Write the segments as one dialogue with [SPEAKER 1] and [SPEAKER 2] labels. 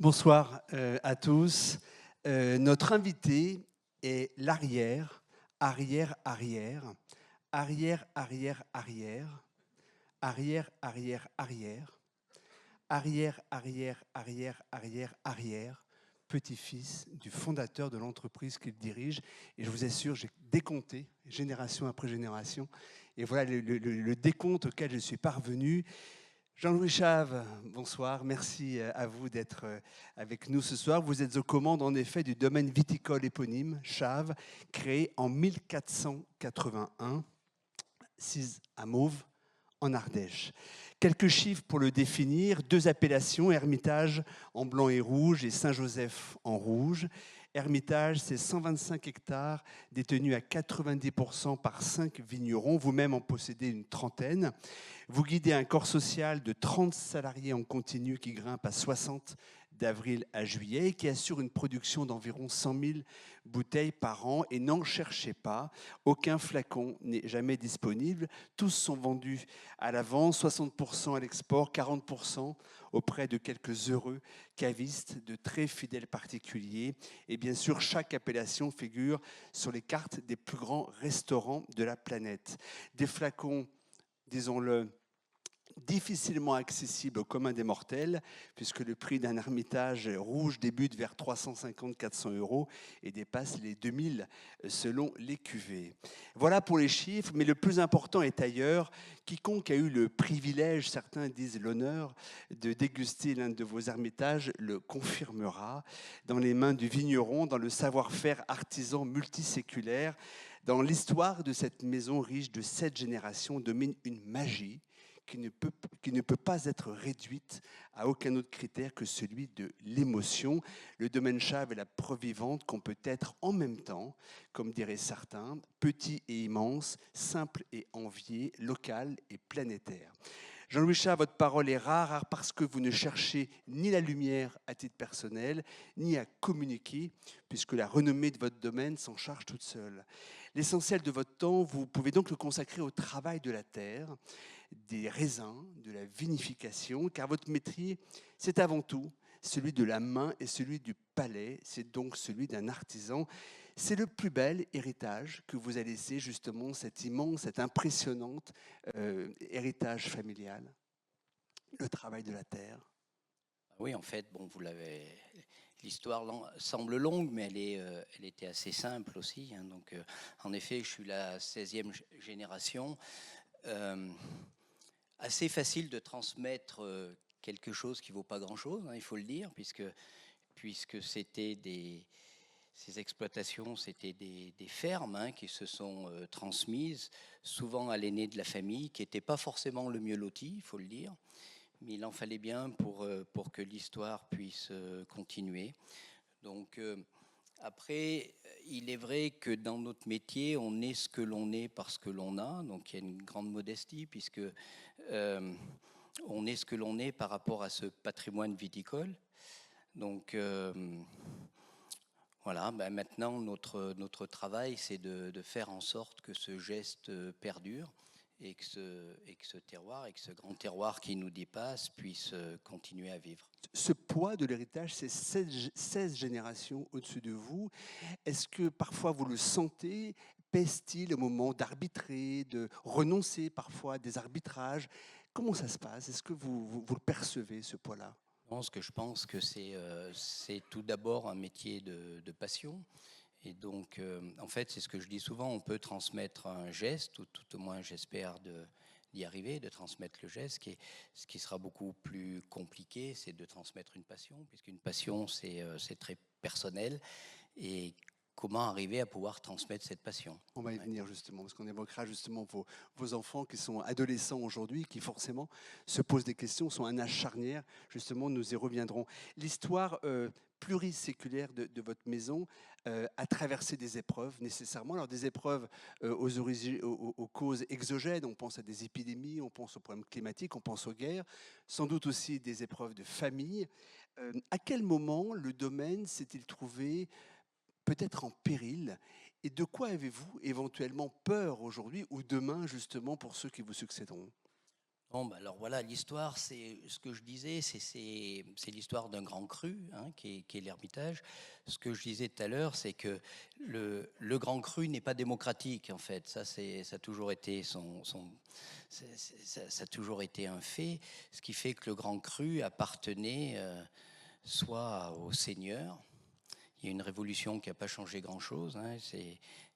[SPEAKER 1] Bonsoir à tous. Notre invité est l'arrière, arrière, arrière, arrière, arrière, arrière, arrière, arrière, arrière, arrière, arrière, arrière, arrière, arrière, petit-fils du fondateur de l'entreprise qu'il dirige. Et je vous assure, j'ai décompté génération après génération. Et voilà le décompte auquel je suis parvenu. Jean-Louis Chave, bonsoir. Merci à vous d'être avec nous ce soir. Vous êtes aux commandes, en effet, du domaine viticole éponyme, Chave, créé en 1481, Cise à Mauves, en Ardèche. Quelques chiffres pour le définir. 2 appellations, Hermitage en blanc et rouge et Saint-Joseph en rouge. Hermitage, c'est 125 hectares détenus à 90% par 5 vignerons. Vous-même en possédez une trentaine. Vous guidez un corps social de 30 salariés en continu qui grimpe à 60 d'avril à juillet et qui assure une production d'environ 100 000 bouteilles par an. Et n'en cherchez pas, aucun flacon n'est jamais disponible. Tous sont vendus à l'avance, 60% à l'export, 40% auprès de quelques heureux cavistes, de très fidèles particuliers. Et bien sûr, chaque appellation figure sur les cartes des plus grands restaurants de la planète. Des flacons, disons-le, difficilement accessible au commun des mortels, puisque le prix d'un Hermitage rouge débute vers 350-400 € et dépasse les 2000 selon les cuvées. Voilà pour les chiffres, mais le plus important est ailleurs. Quiconque a eu le privilège, certains disent l'honneur, de déguster l'un de vos Hermitages le confirmera. Dans les mains du vigneron, dans le savoir-faire artisan multiséculaire, dans l'histoire de cette maison riche de 7 générations, domine une magie qui ne peut pas être réduite à aucun autre critère que celui de l'émotion. Le domaine Chave est la preuve vivante qu'on peut être en même temps, comme diraient certains, petit et immense, simple et envié, local et planétaire. Jean-Louis Chave, votre parole est rare parce que vous ne cherchez ni la lumière à titre personnel, ni à communiquer, puisque la renommée de votre domaine s'en charge toute seule. L'essentiel de votre temps, vous pouvez donc le consacrer au travail de la terre, des raisins, de la vinification, car votre métier, c'est avant tout celui de la main et celui du palais, c'est donc celui d'un artisan. C'est le plus bel héritage que vous a laissé justement cet immense, cet impressionnant héritage familial, le travail de la terre.
[SPEAKER 2] Oui, en fait, bon, l'histoire semble longue, mais elle était assez simple aussi. Hein. Donc, en effet, je suis la 16e génération. Assez facile de transmettre quelque chose qui ne vaut pas grand-chose, hein, il faut le dire, puisque ces exploitations, c'était des fermes, hein, qui se sont transmises, souvent à l'aîné de la famille, qui n'était pas forcément le mieux loti, il faut le dire. Mais il en fallait bien pour que l'histoire puisse continuer. Donc, après, il est vrai que dans notre métier, on est ce que l'on est parce que l'on a. Donc, il y a une grande modestie, puisque on est ce que l'on est par rapport à ce patrimoine viticole. Donc, voilà, maintenant, notre travail, c'est de faire en sorte que ce geste perdure et que ce terroir, et que ce grand terroir qui nous dépasse puisse continuer à vivre.
[SPEAKER 1] Ce poids de l'héritage, c'est 16 générations au-dessus de vous. Est-ce que parfois vous le sentez? Pèse-t-il au moment d'arbitrer, de renoncer parfois à des arbitrages? Comment ça se passe? Est-ce que vous le percevez, ce poids-là?
[SPEAKER 2] Je pense que c'est tout d'abord un métier de passion. Et donc, en fait, c'est ce que je dis souvent, on peut transmettre un geste, ou tout au moins j'espère d'y arriver, de transmettre le geste. Ce qui sera beaucoup plus compliqué, c'est de transmettre une passion, puisqu'une passion, c'est très personnel. Et comment arriver à pouvoir transmettre cette passion?
[SPEAKER 1] On va y venir justement, parce qu'on évoquera justement vos enfants qui sont adolescents aujourd'hui, qui forcément se posent des questions, sont un âge charnière. Justement, nous y reviendrons. L'histoire pluriséculaire de votre maison a traversé des épreuves nécessairement. Alors des épreuves aux causes exogènes, on pense à des épidémies, on pense aux problèmes climatiques, on pense aux guerres, sans doute aussi des épreuves de famille. À quel moment le domaine s'est-il trouvé peut-être en péril? Et de quoi avez-vous éventuellement peur aujourd'hui ou demain, justement, pour ceux qui vous succéderont?
[SPEAKER 2] Bon, bah alors voilà, l'histoire, c'est ce que je disais, c'est l'histoire d'un grand cru, hein, qui est l'Ermitage. Ce que je disais tout à l'heure, c'est que le grand cru n'est pas démocratique, en fait. Ça a toujours été ça a toujours été un fait. Ce qui fait que le grand cru appartenait soit aux seigneurs. Il y a une révolution qui n'a pas changé grand-chose. Hein.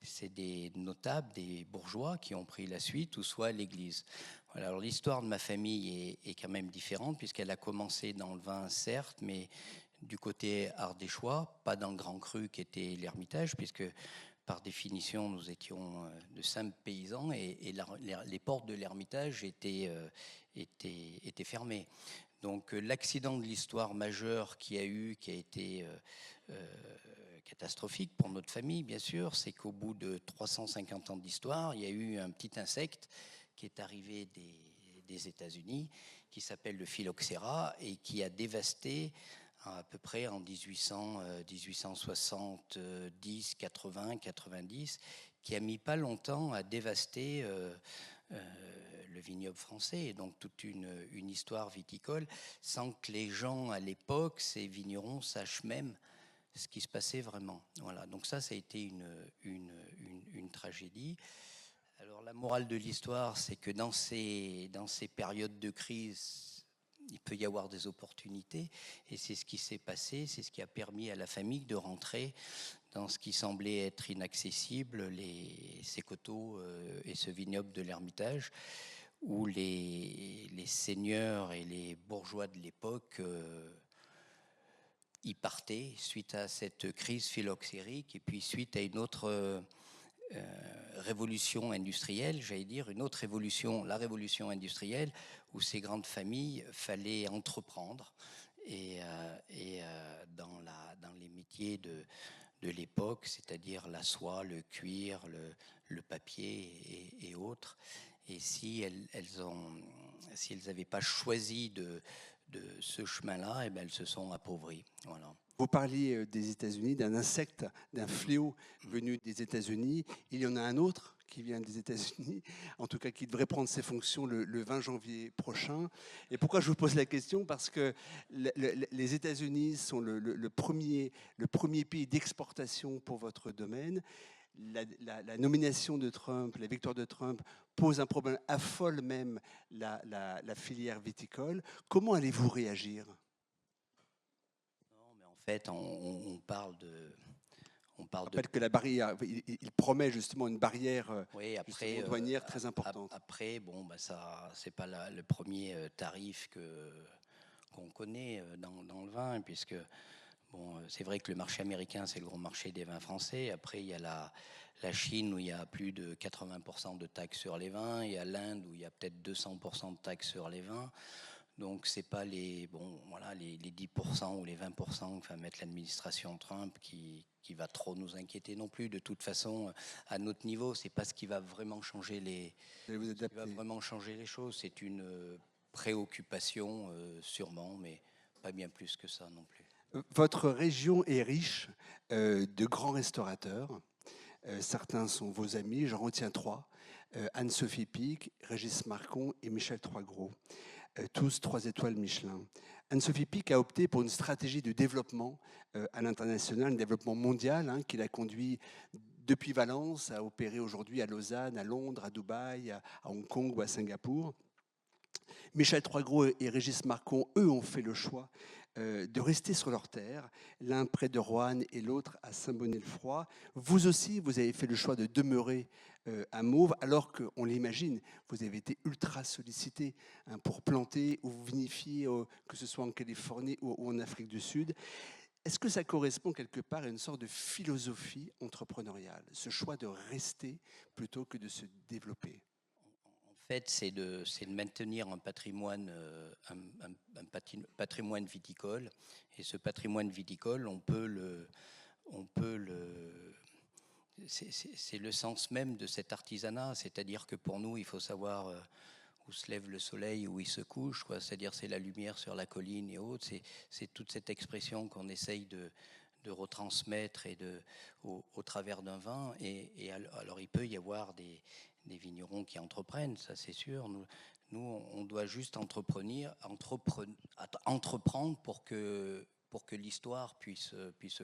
[SPEAKER 2] C'est des notables, des bourgeois qui ont pris la suite, ou soit l'Église. Voilà, alors l'histoire de ma famille est quand même différente, puisqu'elle a commencé dans le vin, certes, mais du côté ardéchois, pas dans le grand cru qui était l'Ermitage, puisque par définition, nous étions de simples paysans et les portes de l'Ermitage étaient fermées. Donc l'accident de l'histoire majeure qui a été catastrophique pour notre famille, bien sûr, c'est qu'au bout de 350 ans d'histoire, il y a eu un petit insecte qui est arrivé des États-Unis, qui s'appelle le phylloxéra et qui a dévasté à peu près en 1870, 80, 90, qui a mis pas longtemps à dévaster le vignoble français, et donc toute une histoire viticole, sans que les gens à l'époque, ces vignerons, sachent même ce qui se passait vraiment. Voilà, donc ça a été une tragédie. Alors la morale de l'histoire, c'est que dans ces périodes de crise, il peut y avoir des opportunités, et c'est ce qui s'est passé, c'est ce qui a permis à la famille de rentrer dans ce qui semblait être inaccessible, ces coteaux et ce vignoble de l'Ermitage, où les seigneurs et les bourgeois de l'époque y partaient suite à cette crise phylloxérique, et puis suite à une autre révolution industrielle, j'allais dire, une autre révolution, la révolution industrielle, où ces grandes familles fallait entreprendre, et dans les métiers de l'époque, c'est-à-dire la soie, le cuir, le papier et autres. Et si elles n'avaient pas choisi de ce chemin-là, eh ben, elles se sont appauvries. Voilà.
[SPEAKER 1] Vous parliez des États-Unis, d'un insecte, d'un fléau venu des États-Unis. Il y en a un autre qui vient des États-Unis, en tout cas qui devrait prendre ses fonctions le 20 janvier prochain. Et pourquoi je vous pose la question? Parce que les États-Unis sont le premier pays d'exportation pour votre domaine. La nomination de Trump, la victoire de Trump pose un problème, affole même la filière viticole. Comment allez-vous réagir?
[SPEAKER 2] Non, mais en fait, on parle de...
[SPEAKER 1] On rappelle que la barrière, il promet justement une barrière
[SPEAKER 2] oui, après,
[SPEAKER 1] douanière très importante.
[SPEAKER 2] Après, bon, bah ça, c'est pas le premier tarif qu'on connaît dans le vin, puisque bon, c'est vrai que le marché américain, c'est le gros marché des vins français. Après, il y a la Chine où il y a plus de 80% de taxes sur les vins. Il y a l'Inde où il y a peut-être 200% de taxes sur les vins. Donc, c'est pas les 10% ou les 20% que va mettre l'administration Trump qui va trop nous inquiéter non plus. De toute façon, à notre niveau, c'est pas ce qui va vraiment changer les choses. C'est une préoccupation sûrement, mais pas bien plus que ça non plus.
[SPEAKER 1] Votre région est riche de grands restaurateurs. Certains sont vos amis, j'en retiens trois. Anne-Sophie Pic, Régis Marcon et Michel Troisgros. Tous 3 étoiles Michelin. Anne-Sophie Pic a opté pour une stratégie de développement à l'international, un développement mondial qui l'a conduit depuis Valence à opérer aujourd'hui à Lausanne, à Londres, à Dubaï, à Hong Kong ou à Singapour. Michel Troisgros et Régis Marcon, eux, ont fait le choix de rester sur leur terre, l'un près de Roanne et l'autre à Saint-Bonnet-le-Froid. Vous aussi, vous avez fait le choix de demeurer à Mauves, alors qu'on l'imagine, vous avez été ultra sollicité pour planter ou vinifier, que ce soit en Californie ou en Afrique du Sud. Est-ce que ça correspond quelque part à une sorte de philosophie entrepreneuriale, ce choix de rester plutôt que de se développer?
[SPEAKER 2] En fait, c'est de maintenir un patrimoine, patrimoine viticole. Et ce patrimoine viticole, c'est le sens même de cet artisanat. C'est-à-dire que pour nous, il faut savoir où se lève le soleil, où il se couche, quoi. C'est-à-dire c'est la lumière sur la colline et autres. C'est toute cette expression qu'on essaye de retransmettre au travers d'un vin. Et alors, il peut y avoir vignerons qui entreprennent, ça c'est sûr. Nous, on doit juste entreprendre pour que l'histoire puisse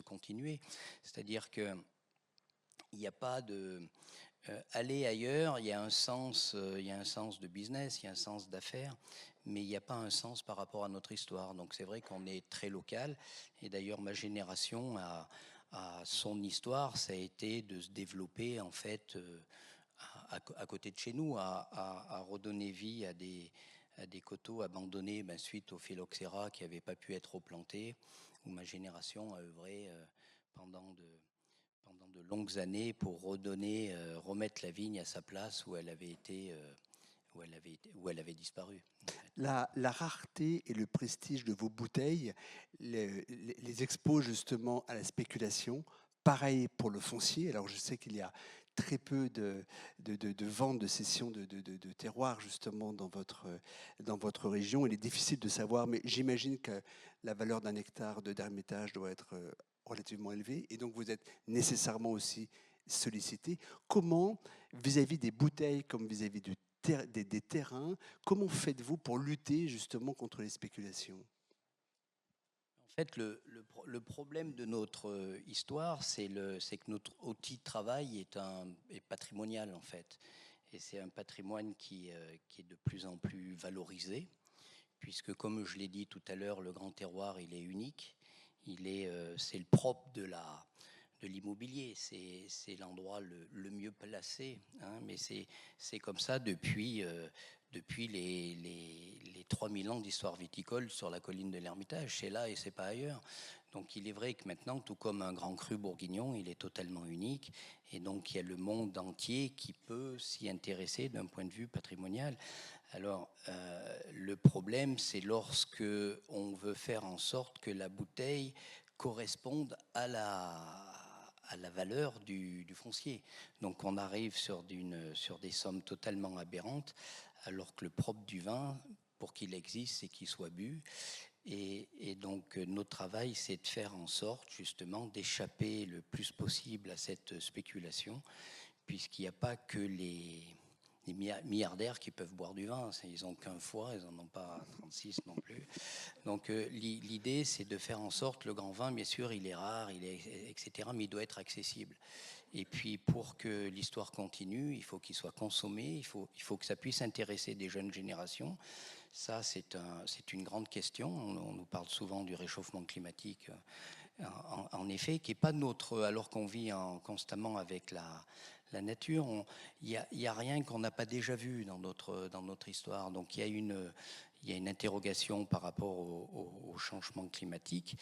[SPEAKER 2] continuer. C'est-à-dire qu'il n'y a pas de... aller ailleurs, il y a un sens de business, il y a un sens d'affaires, mais il n'y a pas un sens par rapport à notre histoire. Donc c'est vrai qu'on est très local, et d'ailleurs ma génération a son histoire, ça a été de se développer en fait à côté de chez nous, à redonner vie à des coteaux abandonnés suite au phylloxéra qui n'avaient pas pu être replantés, où ma génération a œuvré pendant de longues années pour remettre la vigne à sa place où elle avait disparu.
[SPEAKER 1] La rareté et le prestige de vos bouteilles les expose justement à la spéculation. Pareil pour le foncier. Alors je sais qu'il y a très peu de ventes, de cessions de terroirs justement dans votre région. Il est difficile de savoir, mais j'imagine que la valeur d'un hectare d'Hermitage doit être relativement élevée. Et donc vous êtes nécessairement aussi sollicité. Comment, vis-à-vis des bouteilles comme vis-à-vis des terrains, comment faites-vous pour lutter justement contre les spéculations?
[SPEAKER 2] En fait, le problème de notre histoire, c'est que notre outil de travail est patrimonial, en fait. Et c'est un patrimoine qui est de plus en plus valorisé, puisque, comme je l'ai dit tout à l'heure, le Grand Terroir, il est unique. C'est le propre de l'immobilier. C'est l'endroit le mieux placé, hein, mais c'est comme ça depuis les 3000 ans d'histoire viticole sur la colline de l'Ermitage. C'est là et c'est pas ailleurs. Donc il est vrai que maintenant, tout comme un grand cru bourguignon, il est totalement unique. Et donc il y a le monde entier qui peut s'y intéresser d'un point de vue patrimonial. Alors le problème, c'est lorsque on veut faire en sorte que la bouteille corresponde à la valeur du foncier. Donc on arrive sur des sommes totalement aberrantes, alors que le propre du vin, pour qu'il existe, c'est qu'il soit bu. Et donc notre travail, c'est de faire en sorte justement d'échapper le plus possible à cette spéculation, puisqu'il n'y a pas que les milliardaires qui peuvent boire du vin. Ils n'ont qu'un foie, ils n'en ont pas 36 non plus. Donc l'idée, c'est de faire en sorte, le grand vin, bien sûr, il est rare, etc., mais il doit être accessible. Et puis pour que l'histoire continue, il faut qu'il soit consommé, il faut que ça puisse intéresser des jeunes générations. Ça, c'est une grande question. On nous parle souvent du réchauffement climatique, en effet, qui n'est pas notre... Alors qu'on vit constamment avec la nature, il n'y a rien qu'on n'a pas déjà vu dans notre histoire. Donc il y a une interrogation par rapport au changement climatique.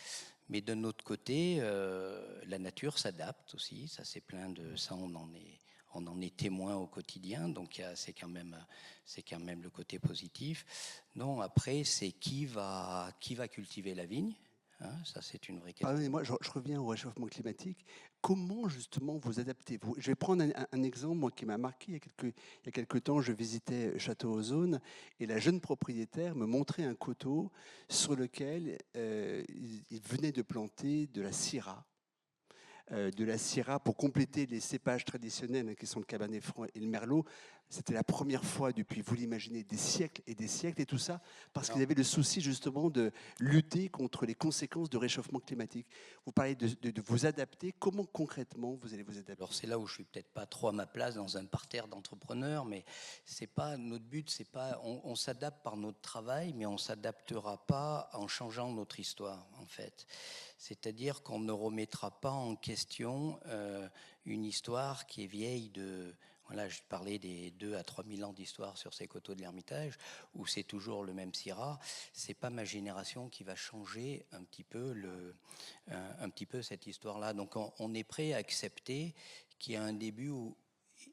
[SPEAKER 2] Mais d'un autre côté, la nature s'adapte aussi. Ça, on en est témoin au quotidien. Donc c'est quand même le côté positif. Non, après, c'est qui va cultiver la vigne. Hein, ça, c'est une vraie question.
[SPEAKER 1] Pardonnez-moi, je reviens au réchauffement climatique. Comment justement vous adaptez-vous? Je vais prendre un exemple moi, qui m'a marqué. Il y a quelques temps, je visitais Château-Ozone et la jeune propriétaire me montrait un coteau sur lequel il venait de planter de la syrah. Pour compléter les cépages traditionnels qui sont le Cabernet Franc et le Merlot. C'était la première fois depuis, vous l'imaginez, des siècles, et tout ça parce qu'ils avaient le souci justement de lutter contre les conséquences de réchauffement climatique. Vous parlez de vous adapter. Comment concrètement vous allez vous adapter?
[SPEAKER 2] Alors c'est là où je suis peut-être pas trop à ma place dans un parterre d'entrepreneurs, mais c'est pas notre but, c'est pas on s'adapte par notre travail, mais on s'adaptera pas en changeant notre histoire en fait. C'est-à-dire qu'on ne remettra pas en question une histoire qui est vieille de... Voilà, je parlais des 2 à 3 000 ans d'histoire sur ces coteaux de l'Ermitage, où c'est toujours le même Syrah. C'est pas ma génération qui va changer un petit peu cette histoire-là. Donc on est prêt à accepter qu'il y a un début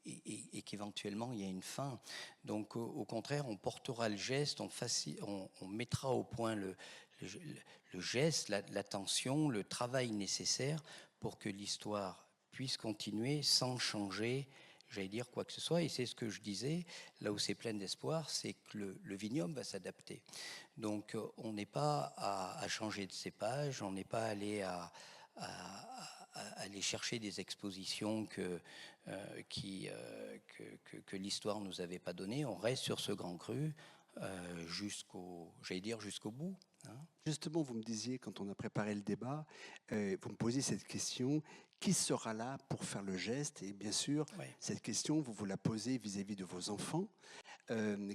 [SPEAKER 2] et qu'éventuellement il y a une fin. Donc au contraire, on portera le geste, on mettra au point le geste, l'attention, le travail nécessaire pour que l'histoire puisse continuer sans changer, j'allais dire, quoi que ce soit. Et c'est ce que je disais, là où c'est plein d'espoir, c'est que le vignoble va s'adapter. Donc on n'est pas à changer de cépage, on n'est pas allé à aller chercher des expositions que l'histoire nous avait pas données. On reste sur ce grand cru jusqu'au bout. Hein.
[SPEAKER 1] Justement, vous me disiez, quand on a préparé le débat, vous me posiez cette question, qui sera là pour faire le geste? Et bien sûr,
[SPEAKER 2] Ouais.
[SPEAKER 1] cette question, vous la posez vis-à-vis de vos enfants,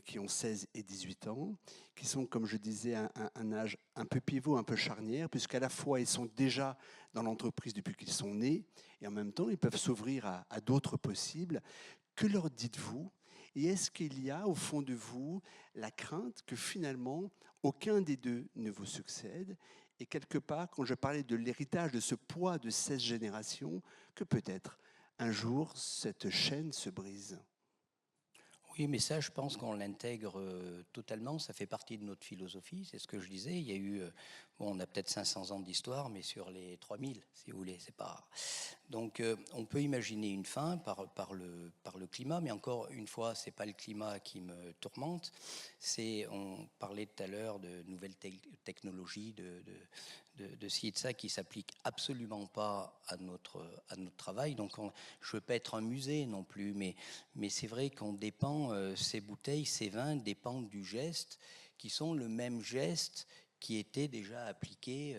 [SPEAKER 1] qui ont 16 et 18 ans, qui sont, comme je disais, un âge un peu pivot, un peu charnière, puisqu'à la fois, ils sont déjà dans l'entreprise depuis qu'ils sont nés, et en même temps, ils peuvent s'ouvrir à d'autres possibles. Que leur dites-vous? Et est-ce qu'il y a au fond de vous la crainte que finalement aucun des deux ne vous succède? Et quelque part, quand je parlais de l'héritage, de ce poids de 16 générations, que peut-être un jour cette chaîne se brise?
[SPEAKER 2] Oui, mais ça, je pense qu'on l'intègre totalement. Ça fait partie de notre philosophie. C'est ce que je disais. Il y a eu, bon, on a peut-être 500 ans d'histoire, mais sur les 3000, si vous voulez, c'est pas. Donc, on peut imaginer une fin par le climat, mais encore une fois, c'est pas le climat qui me tourmente. On parlait tout à l'heure de nouvelles technologies, de ci et de ça qui s'appliquent absolument pas à notre travail. Donc, je veux pas être un musée non plus, mais c'est vrai qu'on dépend, ces bouteilles, ces vins dépendent du geste, qui sont le même geste qui était déjà appliqué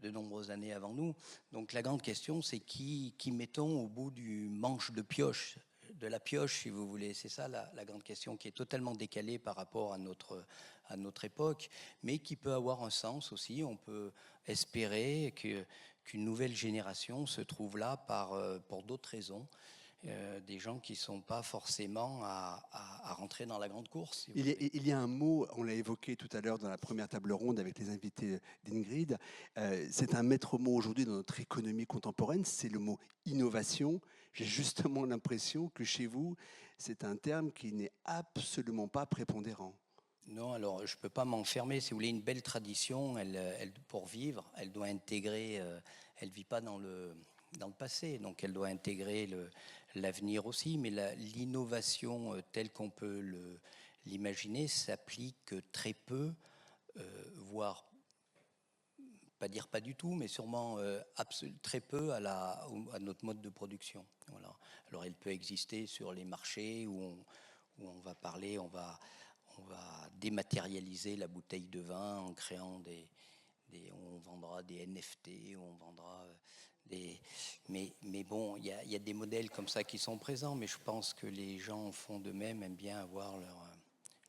[SPEAKER 2] de nombreuses années avant nous. Donc la grande question, c'est qui mettons au bout du manche de pioche, de la pioche, si vous voulez. C'est ça la grande question, qui est totalement décalée par rapport à notre époque, mais qui peut avoir un sens aussi. On peut espérer qu'une nouvelle génération se trouve là pour d'autres raisons. Des gens qui ne sont pas forcément à rentrer dans la grande course. Si vous voulez.
[SPEAKER 1] Il y a un mot, on l'a évoqué tout à l'heure dans la première table ronde avec les invités d'Ingrid, c'est un maître mot aujourd'hui dans notre économie contemporaine, c'est le mot innovation. J'ai justement l'impression que chez vous, c'est un terme qui n'est absolument pas prépondérant.
[SPEAKER 2] Non, alors je ne peux pas m'enfermer. Si vous voulez, une belle tradition, pour vivre, elle doit intégrer, elle ne vit pas dans le passé, donc elle doit intégrer l'avenir aussi. Mais l'innovation telle qu'on peut l'imaginer s'applique très peu, voire pas dire pas du tout, mais sûrement très peu à notre mode de production. Voilà. Alors elle peut exister sur les marchés où on va parler, on va dématérialiser la bouteille de vin en créant on vendra des NFT, on vendra mais bon, il y a des modèles comme ça qui sont présents, mais je pense que les gens font de même, aiment bien avoir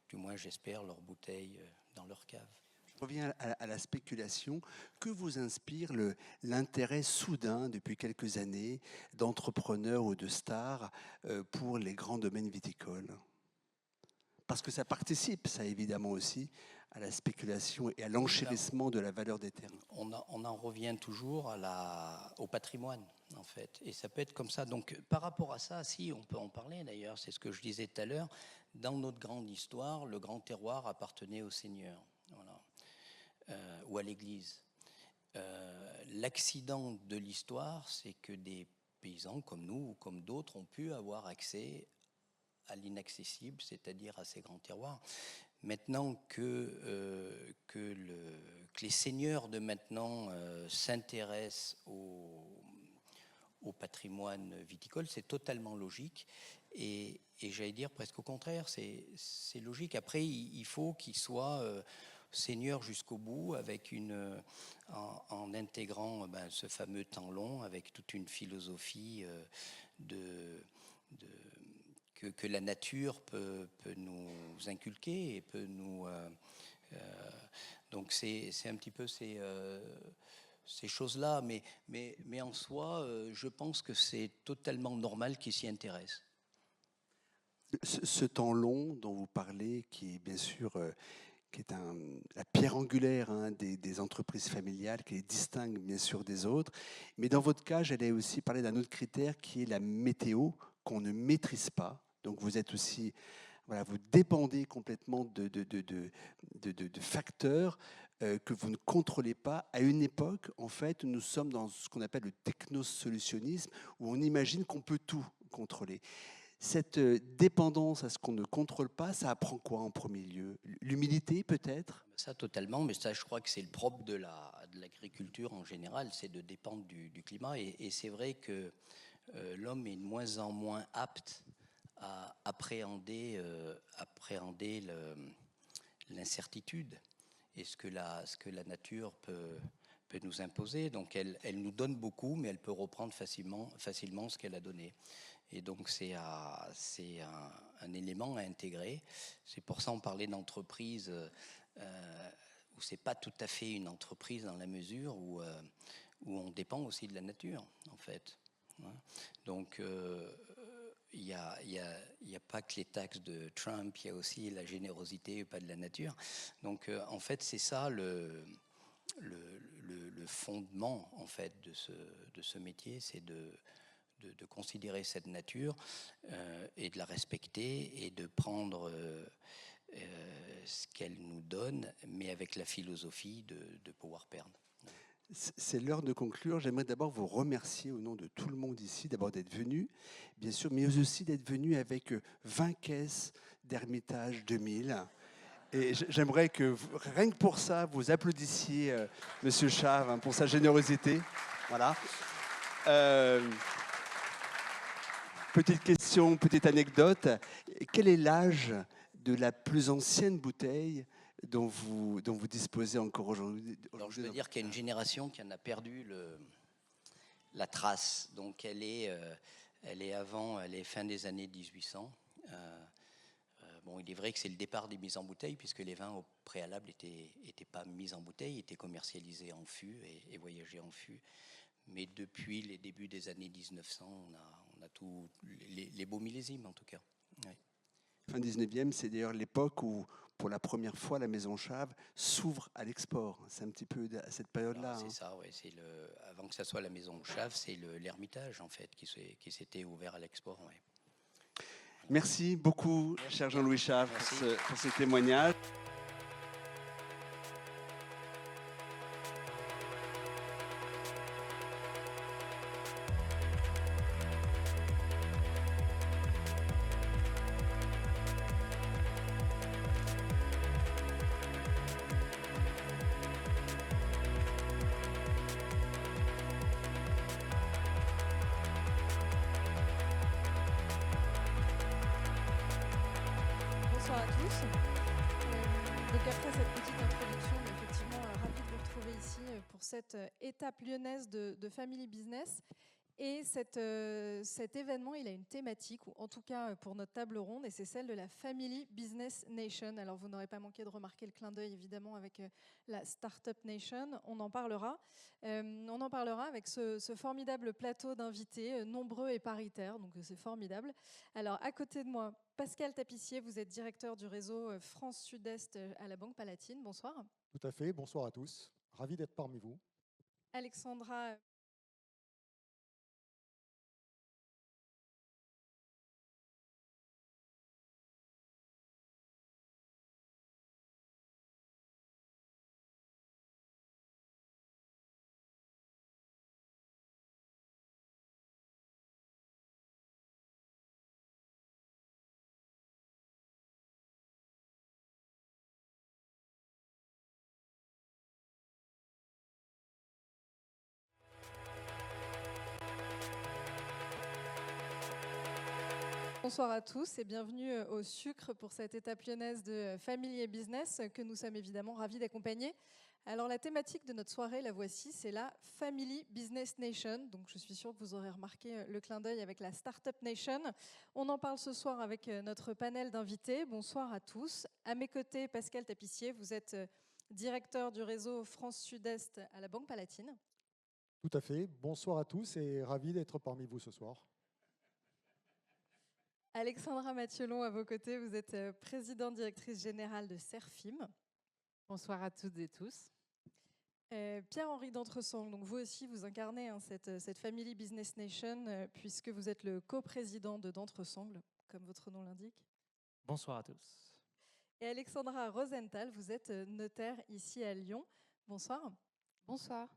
[SPEAKER 2] du moins j'espère, leur bouteille dans leur cave.
[SPEAKER 1] Je reviens à la spéculation. Que vous inspire l'intérêt soudain, depuis quelques années, d'entrepreneurs ou de stars pour les grands domaines viticoles? Parce que ça participe, ça évidemment aussi, à la spéculation et à l'enchérissement de la valeur des terres.
[SPEAKER 2] On en revient toujours au patrimoine, en fait. Et ça peut être comme ça. Donc, par rapport à ça, si, on peut en parler d'ailleurs, c'est ce que je disais tout à l'heure. Dans notre grande histoire, le grand terroir appartenait au seigneur, voilà, ou à l'Église. L'accident de l'histoire, c'est que des paysans comme nous ou comme d'autres ont pu avoir accès à l'inaccessible, c'est-à-dire à ces grands terroirs. Maintenant que les seigneurs de maintenant s'intéressent au patrimoine viticole, c'est totalement logique. Et j'allais dire presque au contraire, c'est logique. Après, il faut qu'ils soient seigneurs jusqu'au bout, en intégrant ce fameux temps long, avec toute une philosophie que la nature peut nous inculquer et peut nous. Donc c'est un petit peu ces choses-là, mais en soi, je pense que c'est totalement normal qu'ils s'y intéressent.
[SPEAKER 1] Ce temps long dont vous parlez, qui est bien sûr qui est la pierre angulaire des entreprises familiales, qui les distingue bien sûr des autres. Mais dans votre cas, j'allais aussi parler d'un autre critère qui est la météo, qu'on ne maîtrise pas. Donc vous êtes aussi, voilà, vous dépendez complètement de facteurs que vous ne contrôlez pas. À une époque, en fait, nous sommes dans ce qu'on appelle le technosolutionnisme, où on imagine qu'on peut tout contrôler. Cette dépendance à ce qu'on ne contrôle pas, ça apprend quoi en premier lieu? L'humilité peut-être?
[SPEAKER 2] Ça, totalement, mais ça, je crois que c'est le propre de l'agriculture en général, c'est de dépendre du climat. Et c'est vrai que l'homme est de moins en moins apte à appréhender l'incertitude et ce que la nature peut nous imposer. Donc elle nous donne beaucoup, mais elle peut reprendre facilement ce qu'elle a donné. Et donc c'est un élément à intégrer. C'est pour ça on parlait d'entreprise où c'est pas tout à fait une entreprise dans la mesure où on dépend aussi de la nature en fait. Donc il n'y a pas que les taxes de Trump, il y a aussi la générosité, pas de la nature. Donc en fait c'est ça le fondement en fait de ce métier, c'est de considérer cette nature et de la respecter et de prendre ce qu'elle nous donne, mais avec la philosophie de pouvoir perdre.
[SPEAKER 1] C'est l'heure de conclure. J'aimerais d'abord vous remercier au nom de tout le monde ici, d'abord d'être venu, bien sûr, mais aussi d'être venu avec 20 caisses d'Hermitage 2000. Et j'aimerais que, rien que pour ça, vous applaudissiez Monsieur Chave, hein, pour sa générosité. Voilà. Petite question, petite anecdote. Quel est l'âge de la plus ancienne bouteille dont vous disposez encore aujourd'hui?
[SPEAKER 2] Alors je veux dire qu'il y a une génération qui en a perdu la trace. Donc elle est fin des années 1800. Bon, il est vrai que c'est le départ des mises en bouteille, puisque les vins au préalable n'étaient pas mis en bouteille, étaient commercialisés en fût et voyagés en fût. Mais depuis les débuts des années 1900, on a tous les beaux millésimes, en tout cas. Ouais.
[SPEAKER 1] Fin 19e, c'est d'ailleurs l'époque où, pour la première fois, la Maison Chave s'ouvre à l'export. C'est un petit peu à cette période-là.
[SPEAKER 2] C'est ça, ouais. Avant que ça soit la Maison Chave, c'est l'Ermitage, en fait, qui s'était ouvert à l'export. Ouais.
[SPEAKER 1] Merci beaucoup, cher Jean-Louis Chave, pour ce témoignage.
[SPEAKER 3] Bonsoir à tous. Donc après cette petite introduction, effectivement, ravi de vous retrouver ici pour cette étape lyonnaise de Family Business. Et cet événement, il a une thématique, ou en tout cas pour notre table ronde, et c'est celle de la Family Business Nation. Alors vous n'aurez pas manqué de remarquer le clin d'œil évidemment avec la Startup Nation. On en parlera. On en parlera avec ce formidable plateau d'invités, nombreux et paritaires, donc c'est formidable. Alors à côté de moi, Pascal Tapissier, vous êtes directeur du réseau France Sud-Est à la Banque Palatine. Bonsoir.
[SPEAKER 4] Tout à fait, bonsoir à tous. Ravi d'être parmi vous.
[SPEAKER 3] Alexandra Bonsoir à tous et bienvenue au Sucre pour cette étape lyonnaise de Family et Business que nous sommes évidemment ravis d'accompagner. Alors la thématique de notre soirée, la voici, c'est la Family Business Nation. Donc je suis sûre que vous aurez remarqué le clin d'œil avec la Startup Nation. On en parle ce soir avec notre panel d'invités. Bonsoir à tous. À mes côtés, Pascal Tapissier, vous êtes directeur du réseau France Sud-Est à la Banque Palatine.
[SPEAKER 4] Tout à fait, bonsoir à tous et ravi d'être parmi vous ce soir.
[SPEAKER 3] Alexandra Mathiolon, à vos côtés, vous êtes présidente directrice générale de Serfim.
[SPEAKER 5] Bonsoir à toutes et tous.
[SPEAKER 3] Pierre-Henri d'Entresang, donc vous aussi, vous incarnez cette Family Business Nation, puisque vous êtes le coprésident de d'Entresang, comme votre nom l'indique.
[SPEAKER 5] Bonsoir à tous.
[SPEAKER 3] Et Alexandra Rosenthal, vous êtes notaire ici à Lyon. Bonsoir.
[SPEAKER 5] Bonsoir.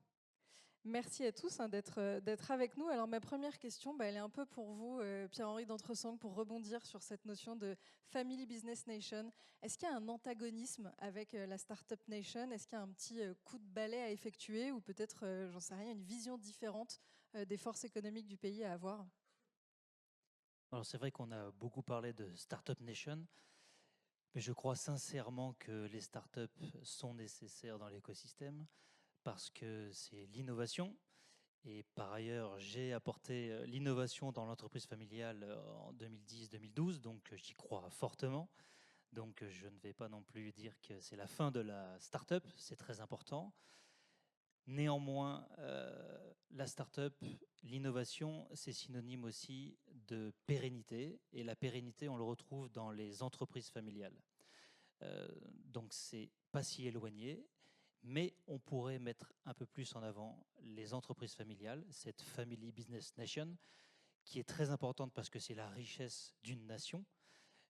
[SPEAKER 3] Merci à tous d'être avec nous. Alors ma première question, elle est un peu pour vous, Pierre-Henri d'Entresang, pour rebondir sur cette notion de Family Business Nation. Est-ce qu'il y a un antagonisme avec la Startup Nation? Est-ce qu'il y a un petit coup de balai à effectuer ou peut-être, j'en sais rien, une vision différente des forces économiques du pays à avoir?
[SPEAKER 5] Alors c'est vrai qu'on a beaucoup parlé de Startup Nation, mais je crois sincèrement que les startups sont nécessaires dans l'écosystème parce que c'est l'innovation. Et par ailleurs, j'ai apporté l'innovation dans l'entreprise familiale en 2010-2012, donc j'y crois fortement. Donc je ne vais pas non plus dire que c'est la fin de la start-up, c'est très important. Néanmoins, la start-up, l'innovation, c'est synonyme aussi de pérennité. Et la pérennité, on le retrouve dans les entreprises familiales. Donc c'est pas si éloigné. Mais on pourrait mettre un peu plus en avant les entreprises familiales, cette Family Business Nation, qui est très importante parce que c'est la richesse d'une nation.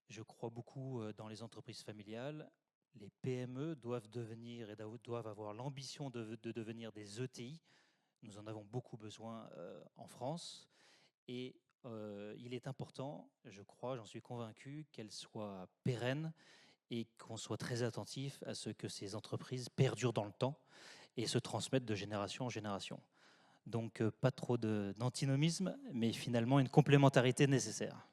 [SPEAKER 5] Je crois beaucoup dans les entreprises familiales. Les PME doivent devenir et doivent avoir l'ambition de devenir des ETI. Nous en avons beaucoup besoin en France. Et il est important, je crois, j'en suis convaincu, qu'elles soient pérennes et qu'on soit très attentif à ce que ces entreprises perdurent dans le temps et se transmettent de génération en génération. Donc pas trop d'antinomisme, mais finalement une complémentarité nécessaire.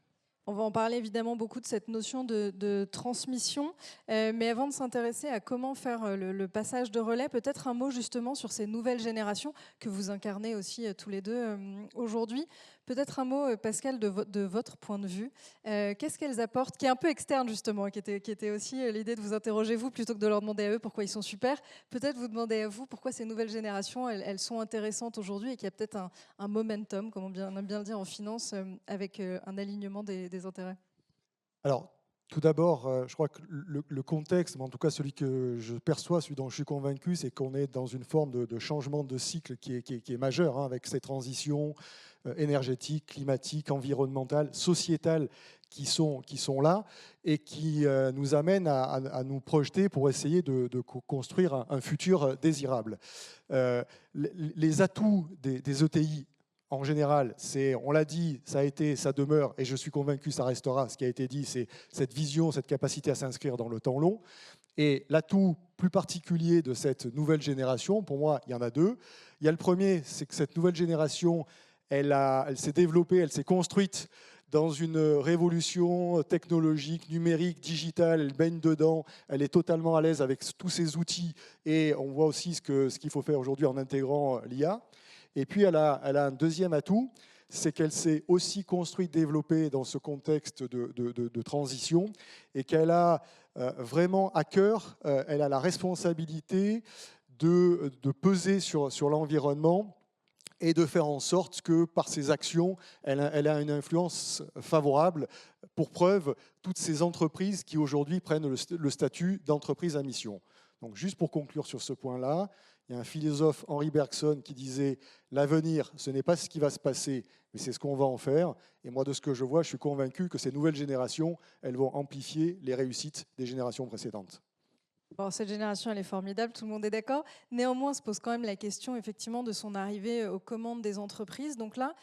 [SPEAKER 3] On va en parler évidemment beaucoup de cette notion de transmission, mais avant de s'intéresser à comment faire le passage de relais, peut-être un mot justement sur ces nouvelles générations que vous incarnez aussi tous les deux aujourd'hui. Peut-être un mot, Pascal, de votre point de vue. Qu'est-ce qu'elles apportent, qui est un peu externe justement, qui était aussi l'idée de vous interroger vous plutôt que de leur demander à eux pourquoi ils sont super. Peut-être vous demander à vous pourquoi ces nouvelles générations, elles sont intéressantes aujourd'hui et qu'il y a peut-être un momentum, comme on aime bien le dire en finance, avec un alignement des intérêts.
[SPEAKER 4] Alors, tout d'abord, je crois que le contexte, mais en tout cas celui que je perçois, celui dont je suis convaincu, c'est qu'on est dans une forme de changement de cycle qui est majeur, hein, avec ces transitions énergétiques, climatiques, environnementales, sociétales qui sont là et qui nous amènent à nous projeter pour essayer de construire un futur désirable. Les atouts des ETI, en général, on l'a dit, ça a été, ça demeure, et je suis convaincu ça restera, ce qui a été dit, c'est cette vision, cette capacité à s'inscrire dans le temps long. Et l'atout plus particulier de cette nouvelle génération, pour moi, il y en a deux. Il y a le premier, c'est que cette nouvelle génération, elle s'est développée, elle s'est construite dans une révolution technologique, numérique, digitale, elle baigne dedans, elle est totalement à l'aise avec tous ces outils, et on voit aussi ce qu'il faut faire aujourd'hui en intégrant l'IA. Et puis, elle a un deuxième atout, c'est qu'elle s'est aussi construite, développée dans ce contexte de transition et qu'elle a vraiment à cœur, elle a la responsabilité de peser sur l'environnement et de faire en sorte que par ses actions, elle a une influence favorable. Pour preuve, toutes ces entreprises qui aujourd'hui prennent le statut d'entreprise à mission. Donc juste pour conclure sur ce point-là, il y a un philosophe, Henri Bergson, qui disait « L'avenir, ce n'est pas ce qui va se passer, mais c'est ce qu'on va en faire ». Et moi, de ce que je vois, je suis convaincu que ces nouvelles générations, elles vont amplifier les réussites des générations précédentes.
[SPEAKER 3] Bon, cette génération, elle est formidable, tout le monde est d'accord. Néanmoins, se pose quand même la question, effectivement, de son arrivée aux commandes des entreprises. Donc là,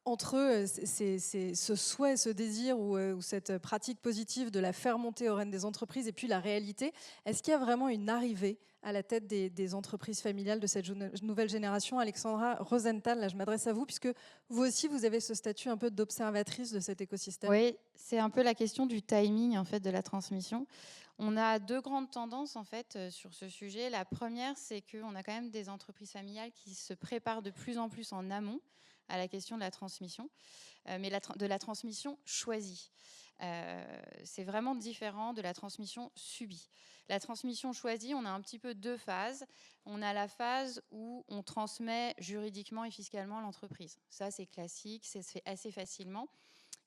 [SPEAKER 3] entre ce souhait, ce désir ou cette pratique positive de la faire monter aux rênes des entreprises et puis la réalité, est-ce qu'il y a vraiment une arrivée à la tête des entreprises familiales de cette nouvelle génération? Alexandra Rosenthal, là je m'adresse à vous, puisque vous aussi vous avez ce statut un peu d'observatrice de cet écosystème.
[SPEAKER 6] Oui, c'est un peu la question du timing en fait, de la transmission. On a deux grandes tendances en fait sur ce sujet. La première, c'est qu'on a quand même des entreprises familiales qui se préparent de plus en plus en amont à la question de la transmission, mais de la transmission choisie. C'est vraiment différent de la transmission subie. La transmission choisie, on a un petit peu deux phases. On a la phase où on transmet juridiquement et fiscalement l'entreprise. Ça, c'est classique, ça se fait assez facilement.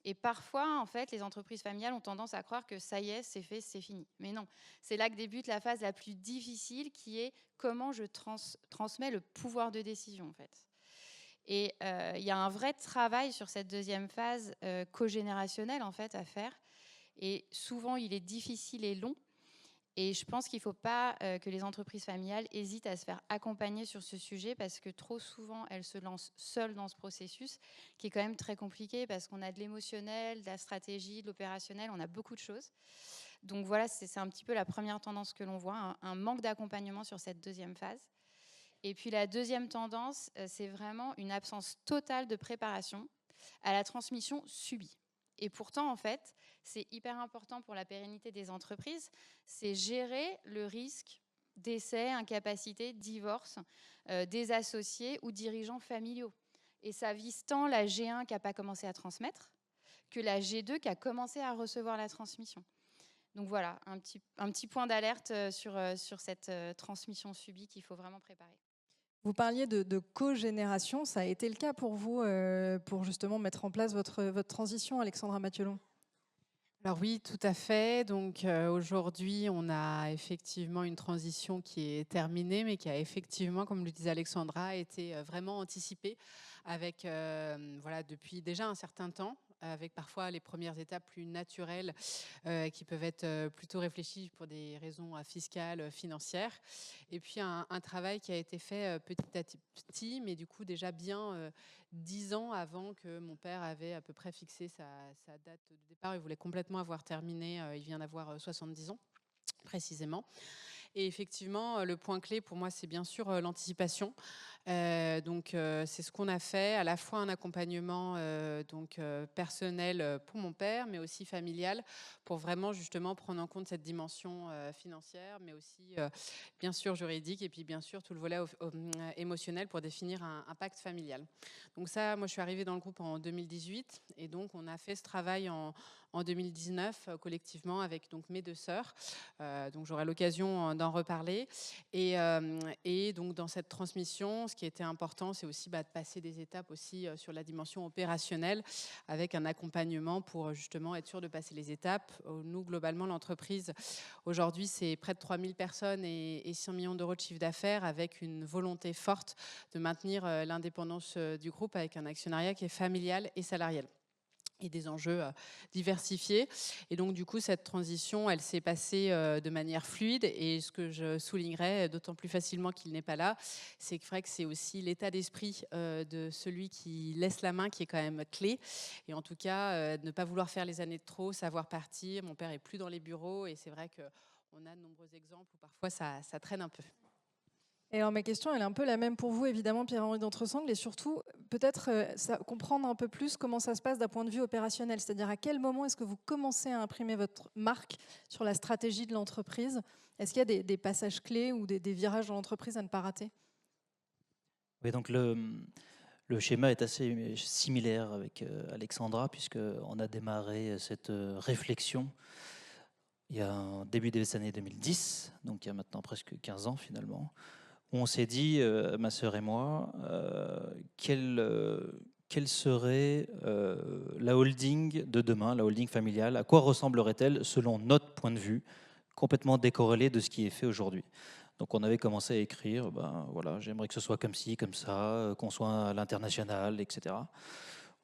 [SPEAKER 6] Et parfois, en fait, les entreprises familiales ont tendance à croire que ça y est, c'est fait, c'est fini. Mais non, c'est là que débute la phase la plus difficile, qui est comment je transmets le pouvoir de décision, en fait. Et il y a un vrai travail sur cette deuxième phase cogénérationnelle, en fait, à faire. Et souvent, il est difficile et long. Et je pense qu'il ne faut pas que les entreprises familiales hésitent à se faire accompagner sur ce sujet parce que trop souvent, elles se lancent seules dans ce processus qui est quand même très compliqué parce qu'on a de l'émotionnel, de la stratégie, de l'opérationnel, on a beaucoup de choses. Donc voilà, c'est un petit peu la première tendance que l'on voit, un manque d'accompagnement sur cette deuxième phase. Et puis la deuxième tendance, c'est vraiment une absence totale de préparation à la transmission subie. Et pourtant, en fait, c'est hyper important pour la pérennité des entreprises, c'est gérer le risque décès, incapacité, divorce des associés ou dirigeants familiaux. Et ça vise tant la G1 qui n'a pas commencé à transmettre que la G2 qui a commencé à recevoir la transmission. Donc voilà, un petit point d'alerte sur cette transmission subie qu'il faut vraiment préparer.
[SPEAKER 3] Vous parliez de co-génération, ça a été le cas pour vous, pour justement mettre en place votre transition, Alexandra Mathiolon?
[SPEAKER 7] Alors oui, tout à fait. Donc aujourd'hui, on a effectivement une transition qui est terminée, mais qui a effectivement, comme le disait Alexandra, été vraiment anticipée avec, voilà, depuis déjà un certain temps, avec parfois les premières étapes plus naturelles qui peuvent être plutôt réfléchies pour des raisons fiscales, financières. Et puis un travail qui a été fait petit à petit, mais du coup déjà bien 10 ans avant que mon père avait à peu près fixé sa date de départ. Il voulait complètement avoir terminé, il vient d'avoir 70 ans précisément. Et effectivement, le point clé pour moi, c'est bien sûr l'anticipation. Donc, c'est ce qu'on a fait, à la fois un accompagnement personnel pour mon père, mais aussi familial, pour vraiment justement prendre en compte cette dimension financière, mais aussi bien sûr juridique, et puis bien sûr tout le volet émotionnel pour définir un pacte familial. Donc ça, moi je suis arrivée dans le groupe en 2018, et donc on a fait ce travail en 2019 collectivement avec donc mes deux sœurs. Donc j'aurai l'occasion d'en reparler. Et donc dans cette transmission, ce qui était important, c'est aussi de passer des étapes aussi sur la dimension opérationnelle avec un accompagnement pour justement être sûr de passer les étapes. Nous, globalement, l'entreprise, aujourd'hui, c'est près de 3000 personnes et 100 millions d'euros de chiffre d'affaires avec une volonté forte de maintenir l'indépendance du groupe avec un actionnariat qui est familial et salarial et des enjeux diversifiés. Et donc, du coup, cette transition, elle s'est passée de manière fluide. Et ce que je soulignerais, d'autant plus facilement qu'il n'est pas là, c'est vrai que c'est aussi l'état d'esprit de celui qui laisse la main qui est quand même clé. Et en tout cas, ne pas vouloir faire les années de trop, savoir partir. Mon père est plus dans les bureaux et c'est vrai qu'on a de nombreux exemples où parfois ça traîne un peu.
[SPEAKER 3] Et alors ma question, elle est un peu la même pour vous, évidemment, Pierre-Henri d'Entresangle, et surtout, peut-être comprendre un peu plus comment ça se passe d'un point de vue opérationnel, c'est-à-dire à quel moment est-ce que vous commencez à imprimer votre marque sur la stratégie de l'entreprise? Est-ce qu'il y a des passages clés ou des virages dans l'entreprise à ne pas rater?
[SPEAKER 5] Oui, donc le schéma est assez similaire avec Alexandra, puisqu'on a démarré cette réflexion il y a un début des années 2010, donc il y a maintenant presque 15 ans finalement, où on s'est dit, ma sœur et moi, quelle serait la holding de demain, la holding familiale, à quoi ressemblerait-elle selon notre point de vue, complètement décorrélé de ce qui est fait aujourd'hui. Donc on avait commencé à écrire, voilà, j'aimerais que ce soit comme ci, comme ça, qu'on soit à l'international, etc.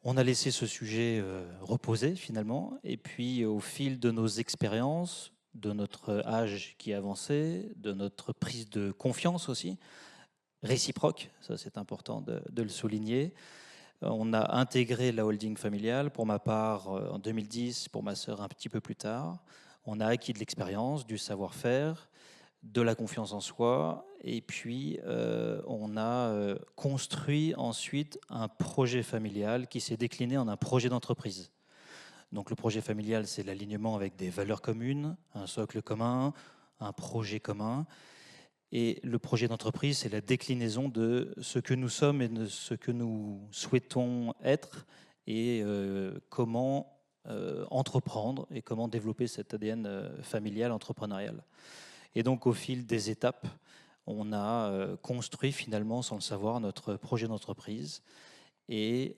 [SPEAKER 5] On a laissé ce sujet reposer finalement, et puis au fil de nos expériences, de notre âge qui avançait, de notre prise de confiance aussi, réciproque, ça c'est important de le souligner, on a intégré la holding familiale, pour ma part en 2010, pour ma sœur un petit peu plus tard. On a acquis de l'expérience, du savoir-faire, de la confiance en soi, et puis on a construit ensuite un projet familial qui s'est décliné en un projet d'entreprise. Donc le projet familial, c'est l'alignement avec des valeurs communes, un socle commun, un projet commun. Et le projet d'entreprise, c'est la déclinaison de ce que nous sommes et de ce que nous souhaitons être, et comment entreprendre et comment développer cet ADN familial, entrepreneurial. Et donc au fil des étapes, on a construit finalement, sans le savoir, notre projet d'entreprise. Et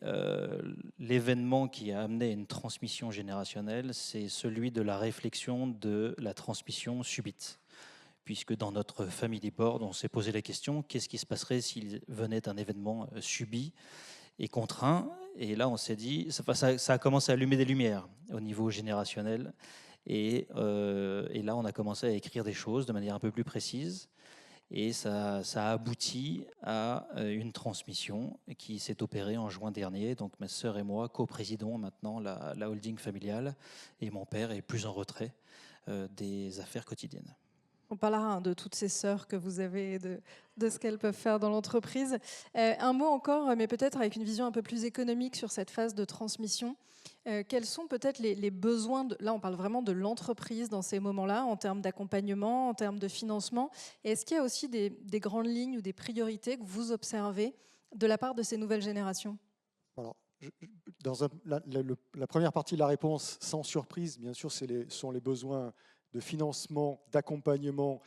[SPEAKER 5] l'événement qui a amené une transmission générationnelle, c'est celui de la réflexion de la transmission subite. Puisque dans notre family board, on s'est posé la question, qu'est-ce qui se passerait s'il venait un événement subi et contraint? Et là, on s'est dit, ça a commencé à allumer des lumières au niveau générationnel. Et là, on a commencé à écrire des choses de manière un peu plus précise. Et ça a abouti à une transmission qui s'est opérée en juin dernier. Donc ma sœur et moi co-présidons maintenant la holding familiale et mon père est plus en retrait des affaires quotidiennes.
[SPEAKER 3] On parlera de toutes ces sœurs que vous avez, de ce qu'elles peuvent faire dans l'entreprise. Un mot encore, mais peut-être avec une vision un peu plus économique sur cette phase de transmission. Quels sont peut-être les besoins, là on parle vraiment de l'entreprise dans ces moments-là, en termes d'accompagnement, en termes de financement. Et est-ce qu'il y a aussi des grandes lignes ou des priorités que vous observez de la part de ces nouvelles générations ?
[SPEAKER 4] Alors, dans la première partie de la réponse, sans surprise, bien sûr, sont les besoins de financement, d'accompagnement.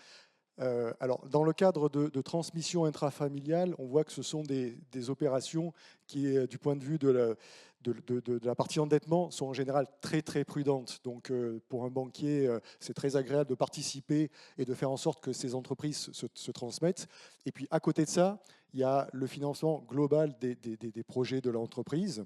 [SPEAKER 4] Alors, dans le cadre de transmission intrafamiliale, on voit que ce sont des opérations qui, du point de vue de la partie endettement, sont en général très, très prudentes. Donc, pour un banquier, c'est très agréable de participer et de faire en sorte que ces entreprises se transmettent. Et puis, à côté de ça, il y a le financement global des projets de l'entreprise.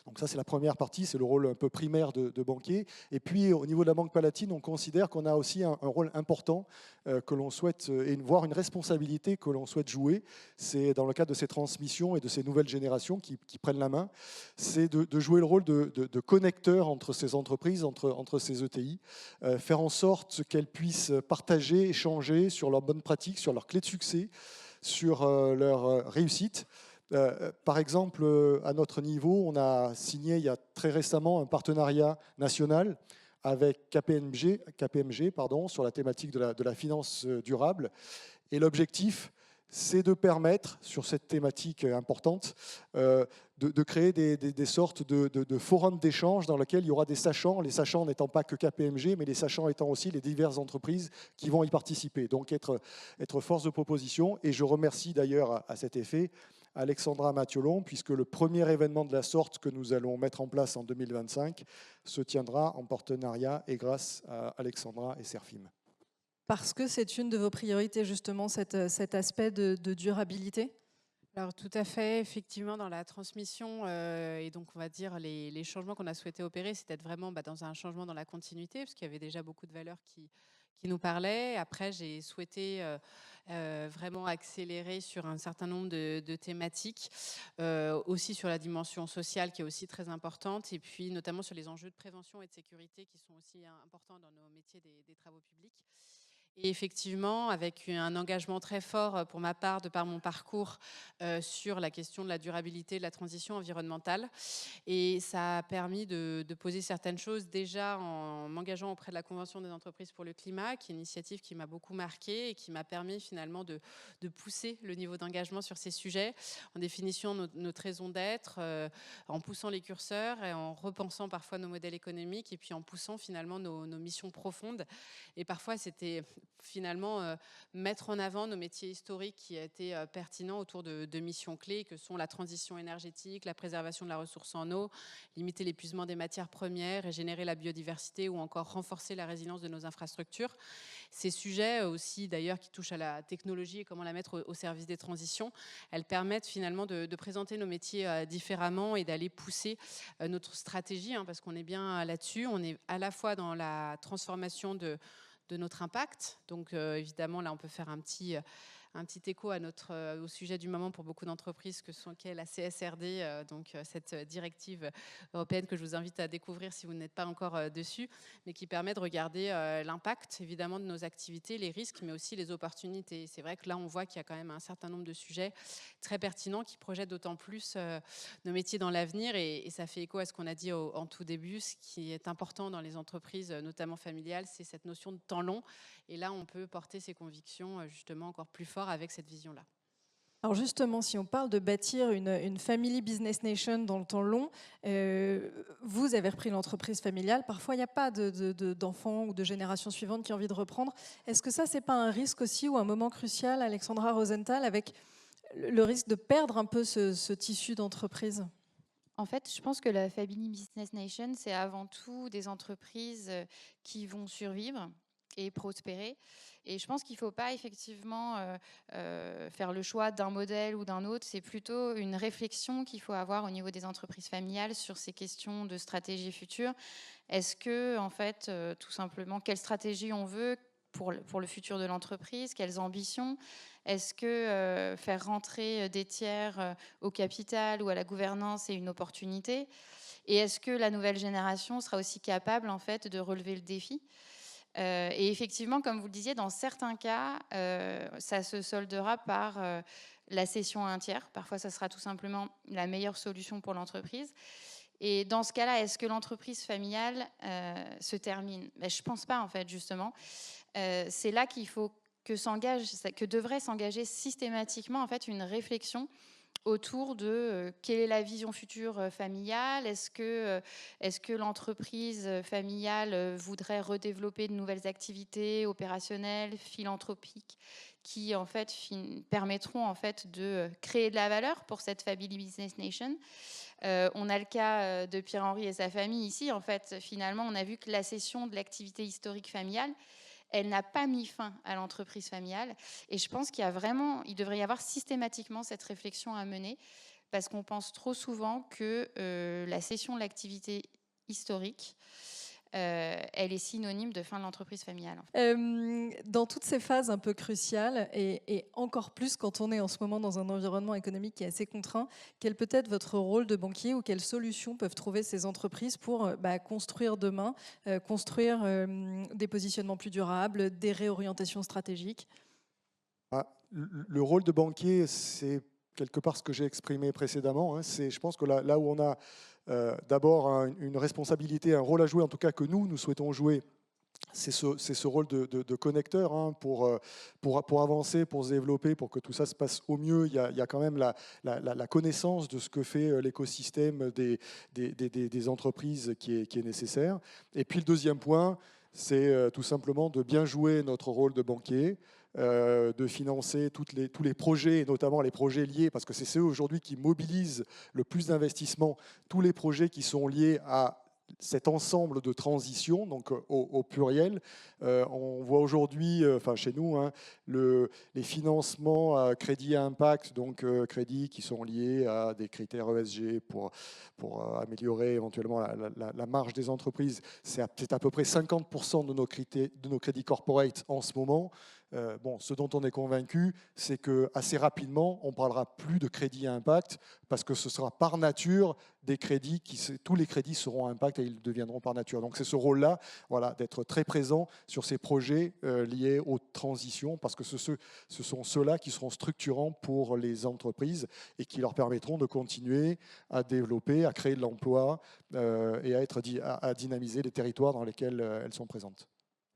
[SPEAKER 4] Donc ça, c'est la première partie, c'est le rôle un peu primaire de banquier. Et puis, au niveau de la Banque Palatine, on considère qu'on a aussi un rôle important que l'on souhaite, voire une responsabilité que l'on souhaite jouer. C'est dans le cadre de ces transmissions et de ces nouvelles générations qui prennent la main, c'est de jouer le rôle de connecteur entre ces entreprises, entre ces ETI, faire en sorte qu'elles puissent partager, échanger sur leurs bonnes pratiques, sur leurs clés de succès, sur leur réussite. Par exemple, à notre niveau, on a signé il y a très récemment un partenariat national avec KPMG sur la thématique de la finance durable. Et l'objectif, c'est de permettre, sur cette thématique importante, de créer des sortes de forums d'échange dans lesquels il y aura des sachants, les sachants n'étant pas que KPMG, mais les sachants étant aussi les diverses entreprises qui vont y participer. Donc être force de proposition. Et je remercie d'ailleurs à cet effet Alexandra Mathiolon, puisque le premier événement de la sorte que nous allons mettre en place en 2025 se tiendra en partenariat et grâce à Alexandra et Serfim.
[SPEAKER 3] Parce que c'est une de vos priorités, justement, cet aspect de durabilité ?
[SPEAKER 7] Alors tout à fait, effectivement, dans la transmission, et donc on va dire les changements qu'on a souhaité opérer, c'est d'être vraiment dans un changement dans la continuité, parce qu'il y avait déjà beaucoup de valeurs qui nous parlaient. Après, j'ai souhaité vraiment accélérer sur un certain nombre de thématiques, aussi sur la dimension sociale qui est aussi très importante, et puis notamment sur les enjeux de prévention et de sécurité qui sont aussi importants dans nos métiers des travaux publics. Et effectivement, avec un engagement très fort pour ma part, de par mon parcours, sur la question de la durabilité, de la transition environnementale. Et ça a permis de poser certaines choses déjà en m'engageant auprès de la Convention des entreprises pour le climat, qui est une initiative qui m'a beaucoup marquée et qui m'a permis finalement de pousser le niveau d'engagement sur ces sujets, en définissant notre raison d'être, en poussant les curseurs et en repensant parfois nos modèles économiques et puis en poussant finalement nos missions profondes. Et parfois, c'était finalement mettre en avant nos métiers historiques qui étaient pertinents autour de missions clés que sont la transition énergétique, la préservation de la ressource en eau, limiter l'épuisement des matières premières, régénérer la biodiversité ou encore renforcer la résilience de nos infrastructures. Ces sujets aussi d'ailleurs qui touchent à la technologie et comment la mettre au service des transitions, elles permettent finalement de présenter nos métiers différemment et d'aller pousser notre stratégie, parce qu'on est bien là-dessus. On est à la fois dans la transformation de notre impact. Donc évidemment, là, on peut faire un petit écho au sujet du moment pour beaucoup d'entreprises qu'est la CSRD, donc cette directive européenne que je vous invite à découvrir si vous n'êtes pas encore dessus, mais qui permet de regarder l'impact évidemment de nos activités, les risques, mais aussi les opportunités. C'est vrai que là, on voit qu'il y a quand même un certain nombre de sujets très pertinents qui projettent d'autant plus nos métiers dans l'avenir, et ça fait écho à ce qu'on a dit en tout début. Ce qui est important dans les entreprises, notamment familiales, c'est cette notion de temps long. Et là, on peut porter ses convictions justement encore plus fort avec cette vision-là.
[SPEAKER 3] Alors justement, si on parle de bâtir une family business nation dans le temps long, vous avez repris l'entreprise familiale. Parfois, il n'y a pas d'enfants ou de génération suivante qui ont envie de reprendre. Est-ce que ça, c'est pas un risque aussi ou un moment crucial, Alexandra Rosenthal, avec le risque de perdre un peu ce tissu d'entreprise ?
[SPEAKER 6] En fait, je pense que la Family Business Nation, c'est avant tout des entreprises qui vont survivre, et prospérer. Et je pense qu'il ne faut pas effectivement faire le choix d'un modèle ou d'un autre. C'est plutôt une réflexion qu'il faut avoir au niveau des entreprises familiales sur ces questions de stratégie future. Est-ce que, en fait, tout simplement, quelle stratégie on veut pour le futur de l'entreprise, quelles ambitions? Est-ce que faire rentrer des tiers au capital ou à la gouvernance est une opportunité? Et est-ce que la nouvelle génération sera aussi capable, en fait, de relever le défi? Et effectivement, comme vous le disiez, dans certains cas, ça se soldera par la cession à un tiers. Parfois, ça sera tout simplement la meilleure solution pour l'entreprise. Et dans ce cas-là, est-ce que l'entreprise familiale se termine? Je ne pense pas, en fait, justement. C'est là qu'il faut que devrait s'engager systématiquement, en fait, une réflexion autour de quelle est la vision future familiale. Est-ce que l'entreprise familiale voudrait redévelopper de nouvelles activités opérationnelles, philanthropiques, qui en fait permettront en fait de créer de la valeur pour cette Family Business Nation? On a le cas de Pierre-Henri et sa famille ici. En fait, finalement, on a vu que la cession de l'activité historique familiale, elle n'a pas mis fin à l'entreprise familiale. Et je pense il devrait y avoir systématiquement cette réflexion à mener, parce qu'on pense trop souvent que la cession de l'activité historique, elle est synonyme de fin de l'entreprise familiale. En
[SPEAKER 3] fait. Dans toutes ces phases un peu cruciales, et encore plus quand on est en ce moment dans un environnement économique qui est assez contraint, quel peut être votre rôle de banquier ou quelles solutions peuvent trouver ces entreprises pour construire demain, construire des positionnements plus durables, des réorientations stratégiques?
[SPEAKER 4] Le rôle de banquier, c'est quelque part ce que j'ai exprimé précédemment. Je pense que là où on a d'abord une responsabilité, un rôle à jouer, en tout cas que nous souhaitons jouer, c'est ce rôle de connecteur pour avancer, pour se développer, pour que tout ça se passe au mieux. Il y a quand même la connaissance de ce que fait l'écosystème des entreprises qui est nécessaire. Et puis le deuxième point, c'est tout simplement de bien jouer notre rôle de banquier, de financer tous les projets, et notamment les projets liés, parce que c'est ceux aujourd'hui qui mobilisent le plus d'investissements, tous les projets qui sont liés à cet ensemble de transitions, donc au pluriel. On voit aujourd'hui, chez nous, les financements à crédit à impact, donc crédits qui sont liés à des critères ESG pour améliorer éventuellement la marge des entreprises. C'est à peu près 50% de nos crédits corporate en ce moment. Ce dont on est convaincu, c'est qu'assez rapidement, on ne parlera plus de crédit à impact, parce que ce sera par nature des crédits, tous les crédits seront à impact et ils deviendront par nature. Donc c'est ce rôle-là, d'être très présent sur ces projets liés aux transitions, parce que ce sont ceux-là qui seront structurants pour les entreprises et qui leur permettront de continuer à développer, à créer de l'emploi et à dynamiser les territoires dans lesquels elles sont présentes.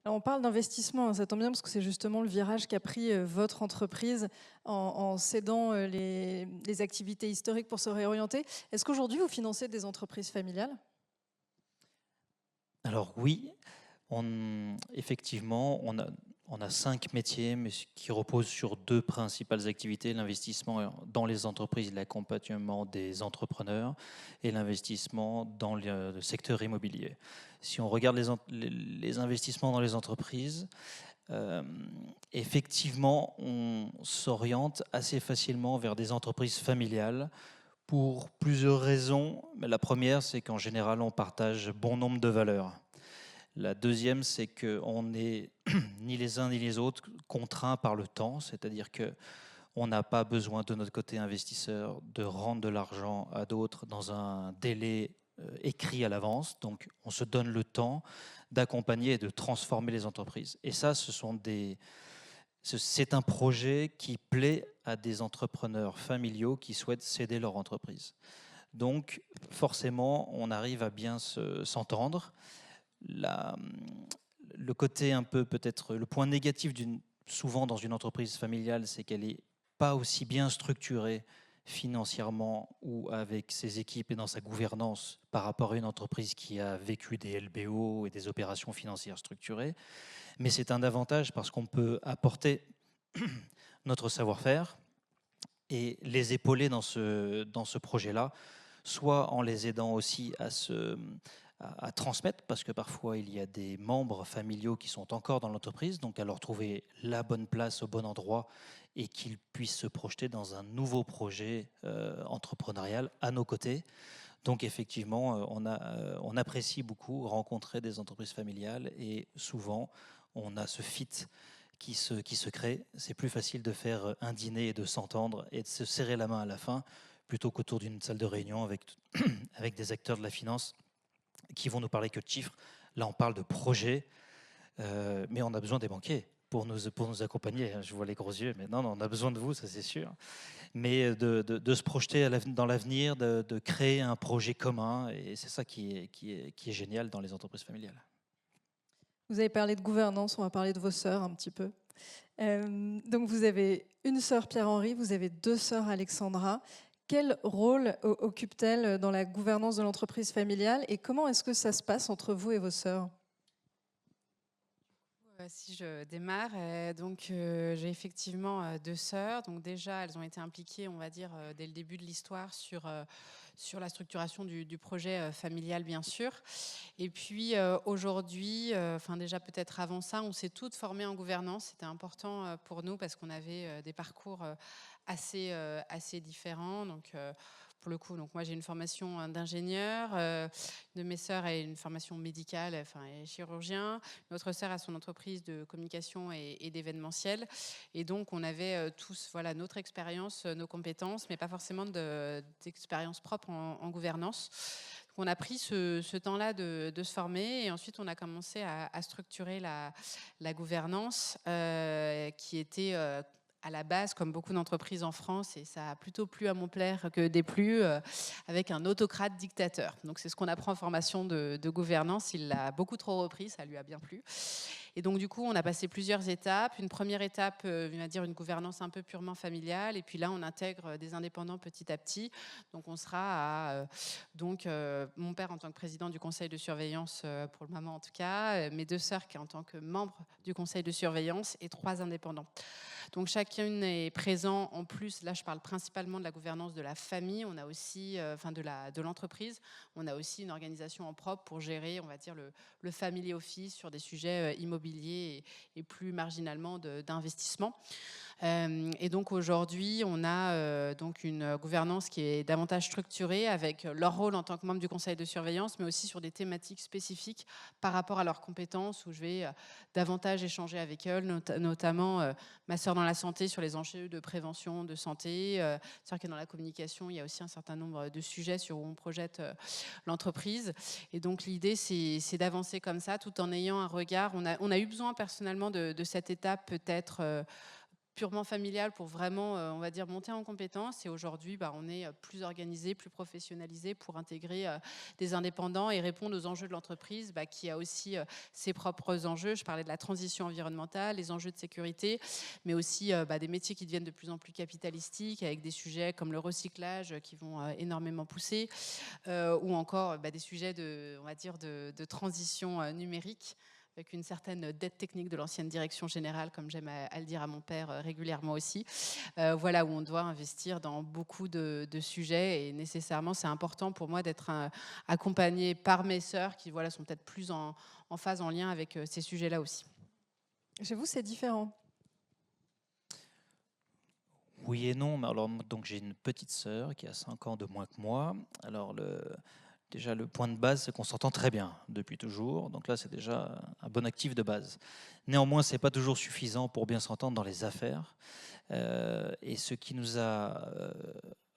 [SPEAKER 3] Alors on parle d'investissement, ça tombe bien parce que c'est justement le virage qu'a pris votre entreprise en cédant les activités historiques pour se réorienter. Est-ce qu'aujourd'hui vous financez des entreprises familiales?
[SPEAKER 5] Alors oui, effectivement, on a 5 métiers, mais qui reposent sur 2 principales activités: l'investissement dans les entreprises, l'accompagnement des entrepreneurs, et l'investissement dans le secteur immobilier. Si on regarde les investissements dans les entreprises, effectivement, on s'oriente assez facilement vers des entreprises familiales pour plusieurs raisons. La première, c'est qu'en général, on partage bon nombre de valeurs. La deuxième, c'est qu'on n'est ni les uns ni les autres contraints par le temps, c'est-à-dire qu'on n'a pas besoin de notre côté investisseur de rendre de l'argent à d'autres dans un délai écrit à l'avance. Donc on se donne le temps d'accompagner et de transformer les entreprises. Et ça, c'est un projet qui plaît à des entrepreneurs familiaux qui souhaitent céder leur entreprise. Donc forcément, on arrive à bien s'entendre. Le côté un peu, peut-être, le point négatif souvent dans une entreprise familiale, c'est qu'elle n'est pas aussi bien structurée financièrement ou avec ses équipes et dans sa gouvernance par rapport à une entreprise qui a vécu des LBO et des opérations financières structurées. Mais c'est un avantage parce qu'on peut apporter notre savoir-faire et les épauler dans ce projet-là, soit en les aidant aussi à transmettre, parce que parfois il y a des membres familiaux qui sont encore dans l'entreprise, donc à leur trouver la bonne place au bon endroit et qu'ils puissent se projeter dans un nouveau projet entrepreneurial à nos côtés. Donc effectivement, on apprécie beaucoup rencontrer des entreprises familiales et souvent on a ce fit qui se crée. C'est plus facile de faire un dîner et de s'entendre et de se serrer la main à la fin plutôt qu'autour d'une salle de réunion avec des acteurs de la finance qui vont nous parler que de chiffres. Là, on parle de projets, mais on a besoin des banquiers pour nous accompagner. Je vois les gros yeux, mais non, on a besoin de vous, ça c'est sûr. Mais de se projeter dans l'avenir, de créer un projet commun, et c'est ça qui est génial dans les entreprises familiales.
[SPEAKER 3] Vous avez parlé de gouvernance, on va parler de vos sœurs un petit peu. Donc vous avez une sœur Pierre-Henri, vous avez 2 sœurs Alexandra. Quel rôle occupe-t-elle dans la gouvernance de l'entreprise familiale et comment est-ce que ça se passe entre vous et vos sœurs ?
[SPEAKER 7] Si je démarre, j'ai effectivement 2 sœurs. Donc déjà, elles ont été impliquées, on va dire, dès le début de l'histoire sur la structuration du projet familial, bien sûr. Et puis aujourd'hui, déjà peut-être avant ça, on s'est toutes formées en gouvernance. C'était important pour nous parce qu'on avait des parcours assez différents. Donc pour le coup, moi j'ai une formation d'ingénieur, de mes sœurs a une formation médicale, est chirurgien. Notre sœur a son entreprise de communication et d'événementiel. Et donc on avait tous notre expérience, nos compétences, mais pas forcément d'expérience propre en gouvernance. Donc, on a pris ce temps-là de se former et ensuite on a commencé à structurer la gouvernance qui était à la base, comme beaucoup d'entreprises en France, et ça a plutôt plu à mon père que déplu, avec un autocrate dictateur. Donc c'est ce qu'on apprend en formation de gouvernance. Il l'a beaucoup trop repris, ça lui a bien plu. Et donc du coup, on a passé plusieurs étapes. Une première étape, on va dire une gouvernance un peu purement familiale. Et puis là, on intègre des indépendants petit à petit. Donc on sera à mon père en tant que président du conseil de surveillance, pour le moment en tout cas, mes 2 sœurs qui en tant que membres du conseil de surveillance et 3 indépendants. Donc chacune est présent en plus, là je parle principalement de la gouvernance de la famille, on a aussi, de l'entreprise, on a aussi une organisation en propre pour gérer, on va dire, le family office sur des sujets immobiliers et plus marginalement d'investissement. Et donc aujourd'hui, on a donc une gouvernance qui est davantage structurée avec leur rôle en tant que membre du conseil de surveillance, mais aussi sur des thématiques spécifiques par rapport à leurs compétences, où je vais davantage échanger avec elles, notamment ma sœur dans la santé sur les enjeux de prévention de santé, sœur qui est dans la communication, il y a aussi un certain nombre de sujets sur où on projette l'entreprise. Et donc l'idée, c'est d'avancer comme ça, tout en ayant un regard. On a eu besoin personnellement de cette étape peut-être purement familiale pour vraiment, on va dire, monter en compétences. Et aujourd'hui, on est plus organisé, plus professionnalisé pour intégrer des indépendants et répondre aux enjeux de l'entreprise qui a aussi ses propres enjeux. Je parlais de la transition environnementale, les enjeux de sécurité, mais aussi des métiers qui deviennent de plus en plus capitalistiques avec des sujets comme le recyclage qui vont énormément pousser ou encore des sujets de transition numérique, avec une certaine dette technique de l'ancienne direction générale, comme j'aime à le dire à mon père régulièrement aussi. Où on doit investir dans beaucoup de sujets et nécessairement, c'est important pour moi d'être accompagnée par mes sœurs qui sont peut-être plus en phase, en lien avec ces sujets-là aussi.
[SPEAKER 3] Chez vous, c'est différent?
[SPEAKER 5] Oui et non. Alors, donc, j'ai une petite sœur qui a 5 ans de moins que moi. Alors, déjà, le point de base, c'est qu'on s'entend très bien depuis toujours. Donc là, c'est déjà un bon actif de base. Néanmoins, ce n'est pas toujours suffisant pour bien s'entendre dans les affaires. Et ce qui nous a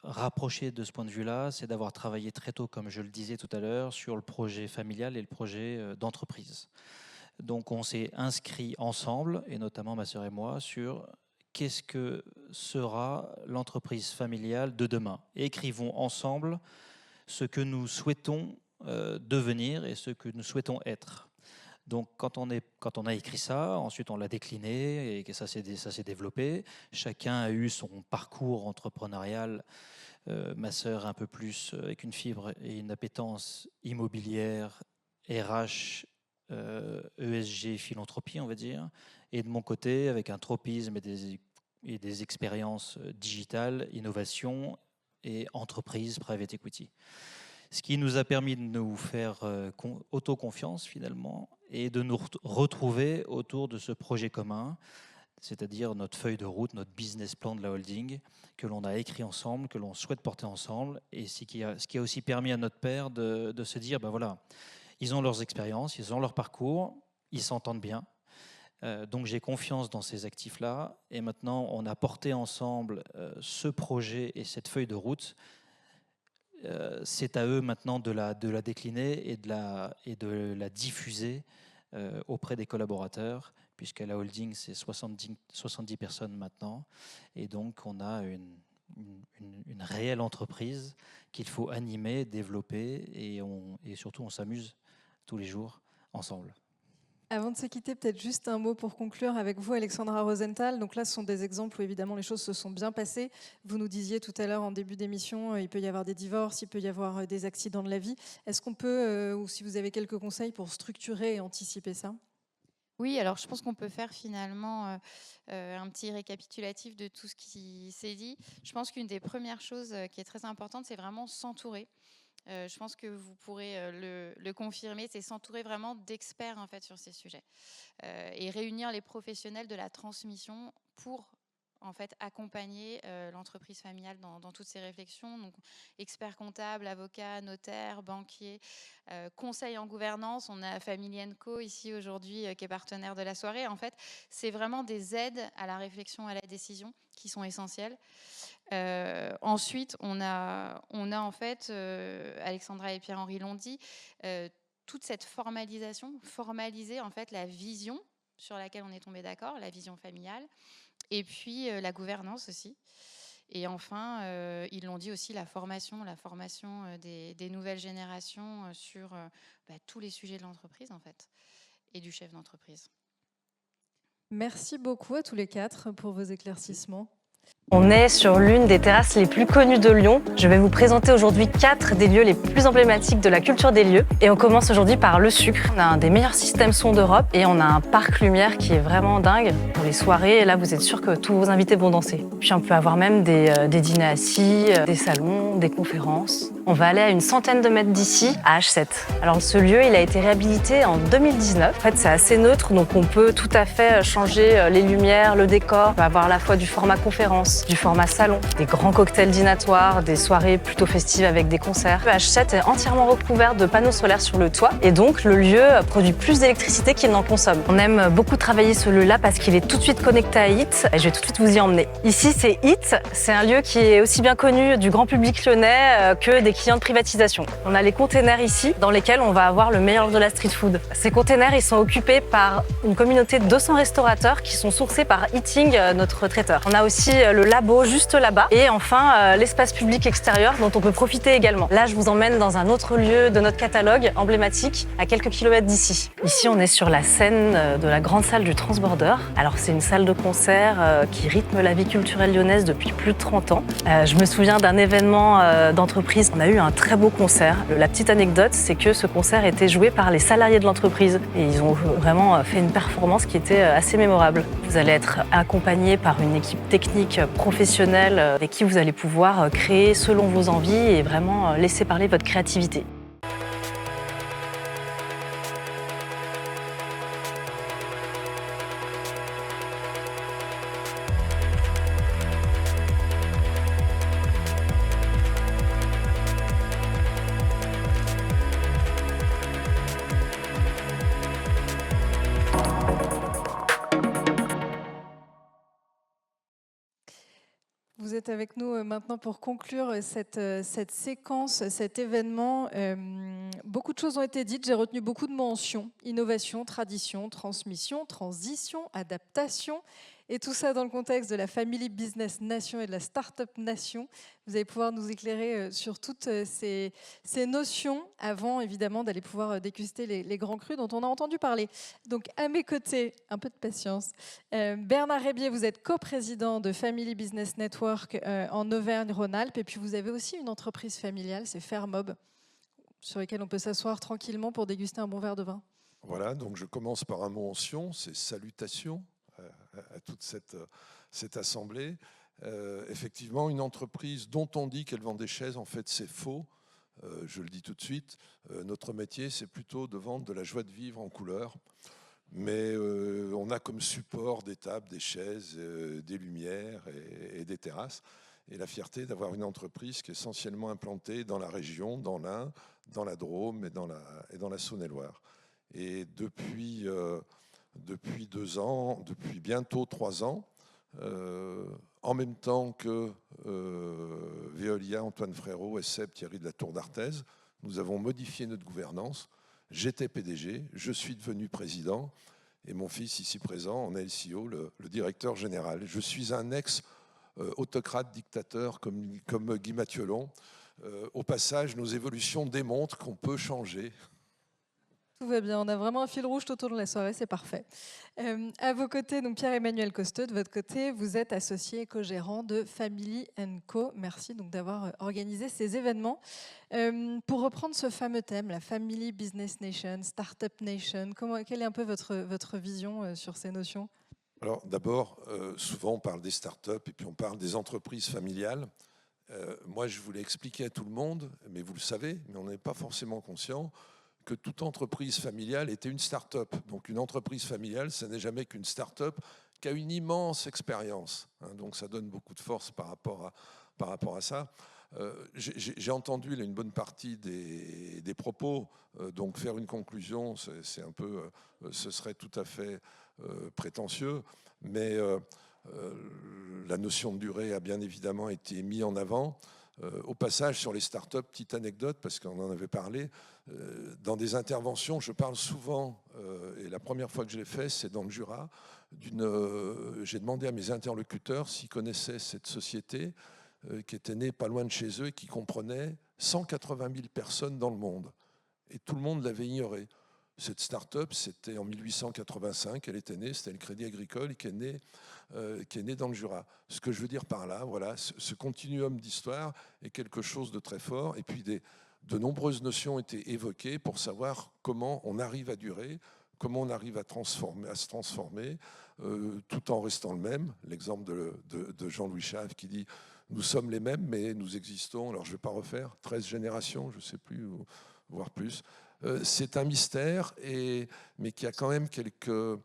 [SPEAKER 5] rapprochés de ce point de vue-là, c'est d'avoir travaillé très tôt, comme je le disais tout à l'heure, sur le projet familial et le projet d'entreprise. Donc on s'est inscrits ensemble, et notamment ma sœur et moi, sur qu'est-ce que sera l'entreprise familiale de demain. Et écrivons ensemble ce que nous souhaitons devenir et ce que nous souhaitons être. Donc quand on a écrit ça, ensuite on l'a décliné et que ça s'est développé. Chacun a eu son parcours entrepreneurial. Ma sœur un peu plus avec une fibre et une appétence immobilière, RH, ESG, philanthropie on va dire. Et de mon côté avec un tropisme et des expériences digitales, innovation et entreprise, private equity. Ce qui nous a permis de nous faire autoconfiance finalement et de nous retrouver autour de ce projet commun, c'est-à-dire notre feuille de route, notre business plan de la holding, que l'on a écrit ensemble, que l'on souhaite porter ensemble, et ce qui a aussi permis à notre père de se dire, ben voilà, ils ont leurs expériences, ils ont leur parcours, ils s'entendent bien, donc j'ai confiance dans ces actifs-là, et maintenant on a porté ensemble ce projet et cette feuille de route. C'est à eux maintenant de la décliner et de la diffuser auprès des collaborateurs, puisqu'à la holding, c'est 70 personnes maintenant. Et donc, on a une réelle entreprise qu'il faut animer, développer, et surtout, on s'amuse tous les jours ensemble.
[SPEAKER 3] Avant de se quitter, peut-être juste un mot pour conclure avec vous, Alexandra Rosenthal. Donc là, ce sont des exemples où évidemment les choses se sont bien passées. Vous nous disiez tout à l'heure en début d'émission, il peut y avoir des divorces, il peut y avoir des accidents de la vie. Est-ce qu'on peut, ou si vous avez quelques conseils pour structurer et anticiper ça ?
[SPEAKER 6] Oui, alors je pense qu'on peut faire finalement un petit récapitulatif de tout ce qui s'est dit. Je pense qu'une des premières choses qui est très importante, c'est vraiment s'entourer. Je pense que vous pourrez le confirmer, c'est s'entourer vraiment d'experts en fait sur ces sujets et réunir les professionnels de la transmission pour en fait accompagner l'entreprise familiale dans toutes ces réflexions. Donc, experts comptables, avocats, notaires, banquiers, conseils en gouvernance. On a Family & Co ici aujourd'hui qui est partenaire de la soirée. En fait, c'est vraiment des aides à la réflexion, à la décision qui sont essentielles. Ensuite, on a en fait, Alexandra et Pierre-Henri l'ont dit, toute cette formalisation, formaliser en fait la vision sur laquelle on est tombé d'accord, la vision familiale, et puis la gouvernance aussi. Et enfin, ils l'ont dit aussi, la formation des nouvelles générations sur tous les sujets de l'entreprise en fait, et du chef d'entreprise.
[SPEAKER 3] Merci beaucoup à tous les quatre pour vos éclaircissements.
[SPEAKER 8] On est sur l'une des terrasses les plus connues de Lyon. Je vais vous présenter aujourd'hui 4 des lieux les plus emblématiques de la culture des lieux. Et on commence aujourd'hui par le sucre. On a un des meilleurs systèmes son d'Europe et on a un parc lumière qui est vraiment dingue. Pour les soirées, et là vous êtes sûr que tous vos invités vont danser. Puis on peut avoir même des dîners assis, des salons, des conférences. On va aller à une centaine de mètres d'ici, à H7. Alors ce lieu, il a été réhabilité en 2019. En fait, c'est assez neutre, donc on peut tout à fait changer les lumières, le décor. On va avoir à la fois du format conférence, du format salon, des grands cocktails dînatoires, des soirées plutôt festives avec des concerts. Le H7 est entièrement recouvert de panneaux solaires sur le toit et donc le lieu produit plus d'électricité qu'il n'en consomme. On aime beaucoup travailler ce lieu-là parce qu'il est tout de suite connecté à HIT et je vais tout de suite vous y emmener. Ici, c'est HIT. C'est un lieu qui est aussi bien connu du grand public lyonnais que des clients de privatisation. On a les containers ici dans lesquels on va avoir le meilleur de la street food. Ces containers, ils sont occupés par une communauté de 200 restaurateurs qui sont sourcés par Eating, notre traiteur. On a aussi le labo juste là-bas et enfin l'espace public extérieur dont on peut profiter également. Là, je vous emmène dans un autre lieu de notre catalogue emblématique à quelques kilomètres d'ici. Ici, on est sur la scène de la grande salle du Transborder. Alors, c'est une salle de concert qui rythme la vie culturelle lyonnaise depuis plus de 30 ans. Je me souviens d'un événement d'entreprise. On a eu un très beau concert. La petite anecdote, c'est que ce concert était joué par les salariés de l'entreprise et ils ont vraiment fait une performance qui était assez mémorable. Vous allez être accompagné par une équipe technique professionnelle avec qui vous allez pouvoir créer selon vos envies et vraiment laisser parler votre créativité.
[SPEAKER 3] Vous êtes avec nous maintenant pour conclure cette séquence, cet événement. Beaucoup de choses ont été dites, j'ai retenu beaucoup de mentions. Innovation, tradition, transmission, transition, adaptation. Et tout ça dans le contexte de la Family Business Nation et de la Startup Nation. Vous allez pouvoir nous éclairer sur toutes ces notions avant, évidemment, d'aller pouvoir déguster les grands crus dont on a entendu parler. Donc, à mes côtés, un peu de patience. Bernard Rébier, vous êtes coprésident de Family Business Network en Auvergne-Rhône-Alpes. Et puis, vous avez aussi une entreprise familiale, c'est Fairmob, sur laquelle on peut s'asseoir tranquillement pour déguster un bon verre de vin.
[SPEAKER 9] Voilà, donc je commence par un mot ancien, c'est salutations à toute cette assemblée. Effectivement, une entreprise dont on dit qu'elle vend des chaises, en fait c'est faux. je le dis tout de suite, notre métier, c'est plutôt de vendre de la joie de vivre en couleur. Mais on a comme support des tables, des chaises, des lumières et des terrasses. Et la fierté d'avoir une entreprise qui est essentiellement implantée dans la région, dans l'Ain, dans la Drôme et dans la Saône-et-Loire. Et depuis 2 ans, depuis bientôt 3 ans, en même temps que Veolia, Antoine Frérot et Seb Thierry de la Tour d'Arthez, nous avons modifié notre gouvernance. J'étais PDG, je suis devenu président et mon fils ici présent en est LCO, le directeur général. Je suis un ex-autocrate dictateur comme Guy Mathiolon. Au passage, nos évolutions démontrent qu'on peut changer.
[SPEAKER 3] Tout va bien, on a vraiment un fil rouge tout au long de la soirée, c'est parfait. À vos côtés, donc Pierre-Emmanuel Costeux, de votre côté, vous êtes associé et co-gérant de Family & Co. Merci donc d'avoir organisé ces événements. Pour reprendre ce fameux thème, la Family Business Nation, Startup Nation, quelle est un peu votre vision sur ces notions ?
[SPEAKER 9] Alors d'abord, souvent on parle des startups et puis on parle des entreprises familiales. Moi, je voulais expliquer à tout le monde, mais vous le savez, mais on n'est pas forcément conscient, que toute entreprise familiale était une start-up. Donc une entreprise familiale, ce n'est jamais qu'une start-up qui a une immense expérience. Donc ça donne beaucoup de force par rapport à ça. J'ai entendu là, une bonne partie des propos. Donc faire une conclusion, c'est un peu, ce serait tout à fait prétentieux. Mais la notion de durée a bien évidemment été mise en avant. Au passage, sur les startups, petite anecdote, parce qu'on en avait parlé, dans des interventions, je parle souvent, et la première fois que je l'ai fait, c'est dans le Jura, j'ai demandé à mes interlocuteurs s'ils connaissaient cette société qui était née pas loin de chez eux et qui comprenait 180 000 personnes dans le monde. Et tout le monde l'avait ignoré. Cette start-up, c'était en 1885, elle était née, c'était le Crédit Agricole qui est né dans le Jura. Ce que je veux dire par là, voilà, ce continuum d'histoire est quelque chose de très fort. Et puis de nombreuses notions ont été évoquées pour savoir comment on arrive à durer, comment on arrive à se transformer, tout en restant le même. L'exemple de Jean-Louis Chave qui dit « Nous sommes les mêmes, mais nous existons », alors je ne vais pas refaire, 13 générations, je ne sais plus, voire plus. C'est un mystère, mais qui a quand même quelques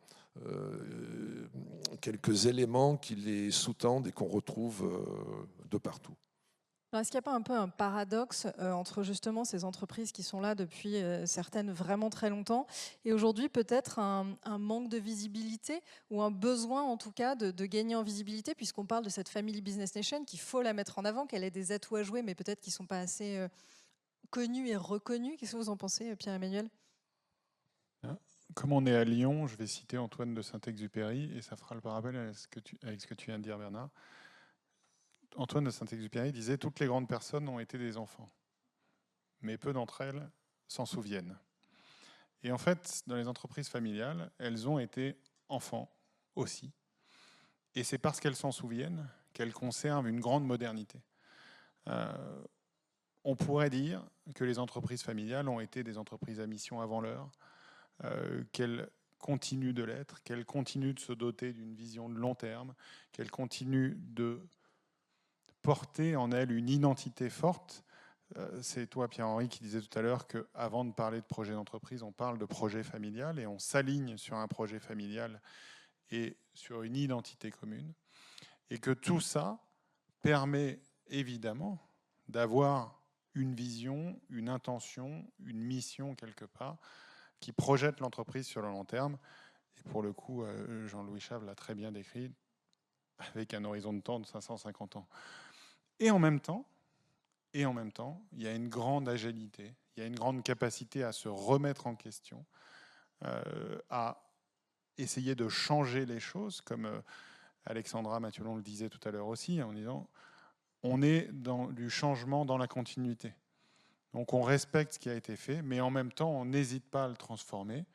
[SPEAKER 9] éléments qui les sous-tendent et qu'on retrouve de partout.
[SPEAKER 3] Est-ce qu'il n'y a pas un peu un paradoxe entre justement ces entreprises qui sont là depuis certaines vraiment très longtemps et aujourd'hui peut-être un manque de visibilité ou un besoin en tout cas de gagner en visibilité, puisqu'on parle de cette Family Business Nation, qu'il faut la mettre en avant, qu'elle ait des atouts à jouer mais peut-être qu'ils ne sont pas assez connus et reconnus. Qu'est-ce que vous en pensez, Pierre-Emmanuel ?
[SPEAKER 10] Comme on est à Lyon, je vais citer Antoine de Saint-Exupéry et ça fera le parallèle avec ce que tu viens de dire, Bernard. Antoine de Saint-Exupéry disait « Toutes les grandes personnes ont été des enfants, mais peu d'entre elles s'en souviennent. » Et en fait, dans les entreprises familiales, elles ont été enfants aussi. Et c'est parce qu'elles s'en souviennent qu'elles conservent une grande modernité. On pourrait dire que les entreprises familiales ont été des entreprises à mission avant l'heure, qu'elles continuent de l'être, qu'elles continuent de se doter d'une vision de long terme, qu'elles continuent de porter en elles une identité forte. C'est toi, Pierre-Henri, qui disais tout à l'heure qu'avant de parler de projet d'entreprise, on parle de projet familial et on s'aligne sur un projet familial et sur une identité commune. Et que tout ça permet évidemment d'avoir une vision, une intention, une mission quelque part qui projette l'entreprise sur le long terme. Et pour le coup, Jean-Louis Chave l'a très bien décrit, avec un horizon de temps de 550 ans. Et en même temps, il y a une grande agilité, il y a une grande capacité à se remettre en question, à essayer de changer les choses, comme Alexandra Mathiolon le disait tout à l'heure aussi, en disant on est dans du changement dans la continuité. Donc on respecte ce qui a été fait, mais en même temps, on n'hésite pas à le transformer.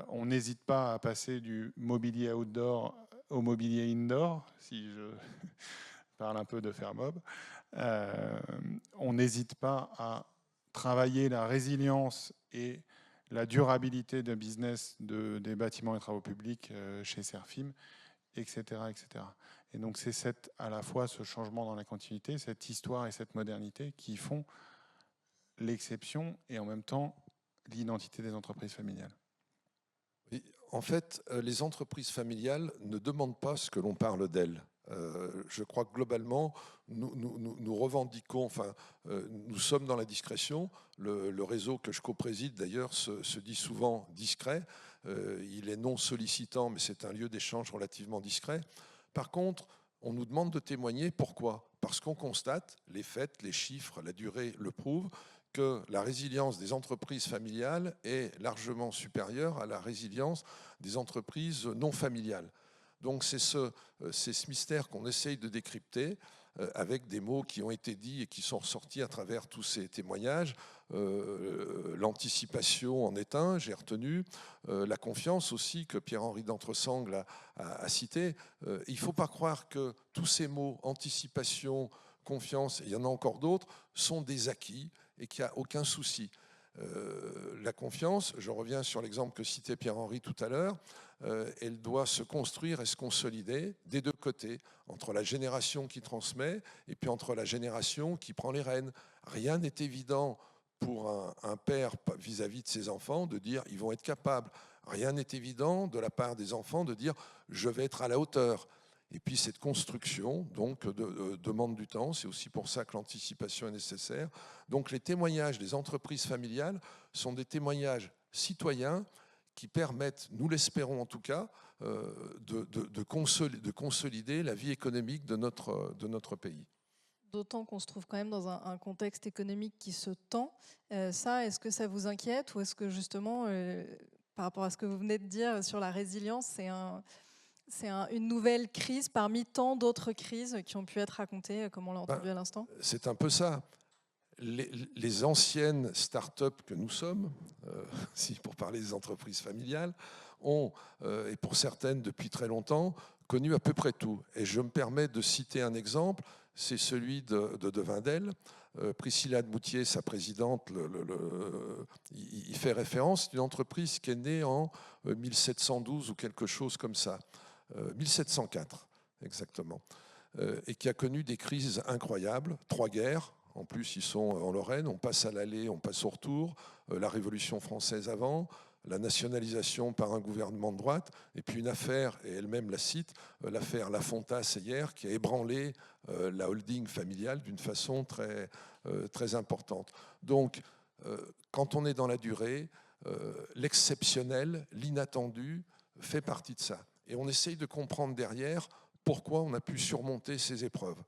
[SPEAKER 10] On n'hésite pas à passer du mobilier outdoor au mobilier indoor, si je parle un peu de Fermob. On n'hésite pas à travailler la résilience et la durabilité de business des bâtiments et travaux publics chez Serfim, etc., etc. Et donc c'est à la fois ce changement dans la continuité, cette histoire et cette modernité qui font l'exception et en même temps l'identité des entreprises familiales.
[SPEAKER 9] Oui, en fait, les entreprises familiales ne demandent pas ce que l'on parle d'elles. Je crois que globalement, nous revendiquons, enfin, nous sommes dans la discrétion. Le réseau que je co-préside, d'ailleurs, se dit souvent discret. Il est non sollicitant, mais c'est un lieu d'échange relativement discret. Par contre, on nous demande de témoigner. Pourquoi ? Parce qu'on constate, les faits, les chiffres, la durée le prouvent, que la résilience des entreprises familiales est largement supérieure à la résilience des entreprises non familiales. Donc c'est ce mystère qu'on essaye de décrypter avec des mots qui ont été dits et qui sont ressortis à travers tous ces témoignages. L'anticipation en est un, j'ai retenu. La confiance aussi, que Pierre-Henri d'Entresangles a cité. Il ne faut pas croire que tous ces mots, anticipation, confiance, et il y en a encore d'autres, sont des acquis et qu'il n'y a aucun souci. La confiance, je reviens sur l'exemple que citait Pierre-Henri tout à l'heure, elle doit se construire et se consolider des deux côtés, entre la génération qui transmet et puis entre la génération qui prend les rênes. Rien n'est évident pour un père vis-à-vis de ses enfants de dire ils vont être capables. Rien n'est évident de la part des enfants de dire je vais être à la hauteur. Et puis cette construction donc, demande du temps, c'est aussi pour ça que l'anticipation est nécessaire. Donc les témoignages des entreprises familiales sont des témoignages citoyens qui permettent, nous l'espérons en tout cas, de consolider la vie économique de notre pays.
[SPEAKER 3] D'autant qu'on se trouve quand même dans un contexte économique qui se tend. Est-ce que ça vous inquiète ou est-ce que justement, par rapport à ce que vous venez de dire sur la résilience, c'est une nouvelle crise parmi tant d'autres crises qui ont pu être racontées, comme on l'a entendu à l'instant?
[SPEAKER 9] C'est un peu ça. Les anciennes start-up que nous sommes, pour parler des entreprises familiales, ont, et pour certaines depuis très longtemps, connu à peu près tout. Et je me permets de citer un exemple, c'est celui de Wendel. Priscilla de Moutier, sa présidente, il fait référence. C'est une entreprise qui est née en 1712 ou quelque chose comme ça. 1704, exactement. Et qui a connu des crises incroyables, 3 guerres. En plus, ils sont en Lorraine, on passe à l'aller, on passe au retour, la Révolution française avant, la nationalisation par un gouvernement de droite, et puis une affaire, et elle-même la cite, l'affaire Lafontaine hier, qui a ébranlé la holding familiale d'une façon très, très importante. Donc, quand on est dans la durée, l'exceptionnel, l'inattendu, fait partie de ça. Et on essaye de comprendre derrière pourquoi on a pu surmonter ces épreuves.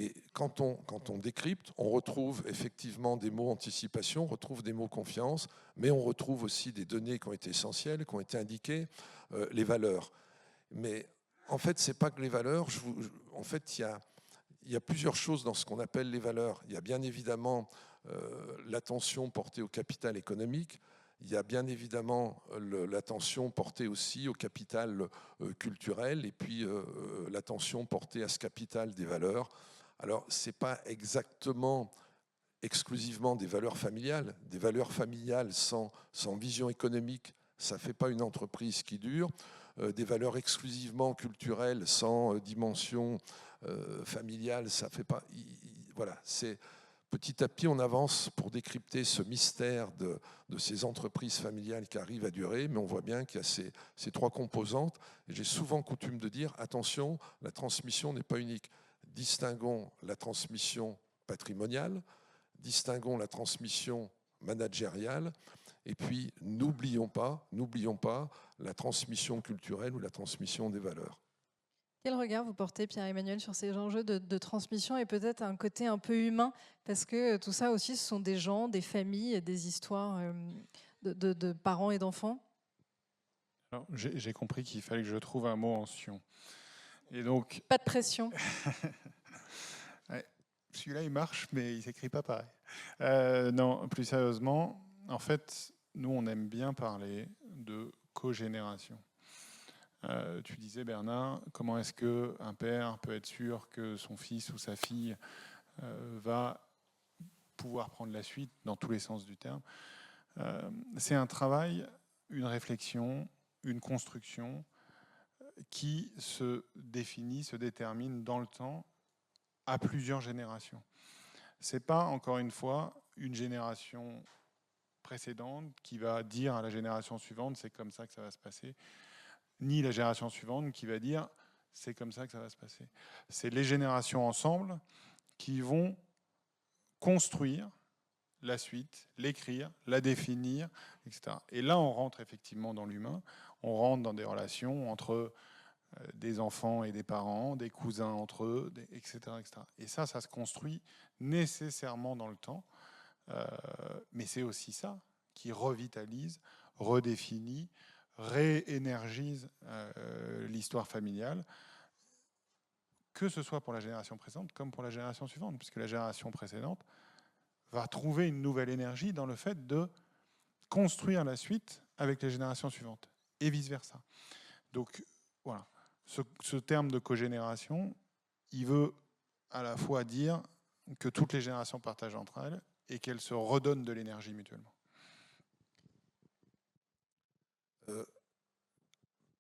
[SPEAKER 9] Et quand on décrypte, on retrouve effectivement des mots anticipation, on retrouve des mots confiance, mais on retrouve aussi des données qui ont été essentielles, qui ont été indiquées, les valeurs. Mais en fait, ce n'est pas que les valeurs. En fait, il y a plusieurs choses dans ce qu'on appelle les valeurs. Il y a bien évidemment l'attention portée au capital économique. Il y a bien évidemment l'attention portée aussi au capital culturel et puis l'attention portée à ce capital des valeurs. Alors, ce n'est pas exactement exclusivement des valeurs familiales. Des valeurs familiales sans vision économique, ça ne fait pas une entreprise qui dure. Des valeurs exclusivement culturelles sans dimension familiale, ça ne fait pas... Voilà, c'est... Petit à petit, on avance pour décrypter ce mystère de ces entreprises familiales qui arrivent à durer, mais on voit bien qu'il y a ces 3 composantes. Et j'ai souvent coutume de dire, attention, la transmission n'est pas unique. Distinguons la transmission patrimoniale, distinguons la transmission managériale, et puis n'oublions pas la transmission culturelle ou la transmission des valeurs.
[SPEAKER 3] Quel regard vous portez, Pierre-Emmanuel, sur ces enjeux de transmission et peut-être un côté un peu humain? Parce que tout ça aussi, ce sont des gens, des familles, des histoires de parents et d'enfants.
[SPEAKER 10] J'ai compris qu'il fallait que je trouve un mot en sion. Et donc,
[SPEAKER 3] pas de pression.
[SPEAKER 10] Ouais, celui-là, il marche, mais il ne s'écrit pas pareil. Non, plus sérieusement, en fait, nous, on aime bien parler de cogénération. Tu disais, Bernard, comment est-ce qu'un père peut être sûr que son fils ou sa fille va pouvoir prendre la suite dans tous les sens du terme? C'est un travail, une réflexion, une construction qui se définit, se détermine dans le temps à plusieurs générations. Ce n'est pas, encore une fois, une génération précédente qui va dire à la génération suivante c'est comme ça que ça va se passer, ni la génération suivante qui va dire c'est comme ça que ça va se passer. C'est les générations ensemble qui vont construire la suite, l'écrire, la définir, etc. Et là, on rentre effectivement dans l'humain, on rentre dans des relations entre des enfants et des parents, des cousins entre eux, etc., etc. Et ça se construit nécessairement dans le temps, mais c'est aussi ça qui revitalise, redéfinit, réénergise l'histoire familiale, que ce soit pour la génération présente comme pour la génération suivante, puisque la génération précédente va trouver une nouvelle énergie dans le fait de construire la suite avec les générations suivantes, et vice-versa. Donc voilà, ce terme de cogénération, il veut à la fois dire que toutes les générations partagent entre elles et qu'elles se redonnent de l'énergie mutuellement.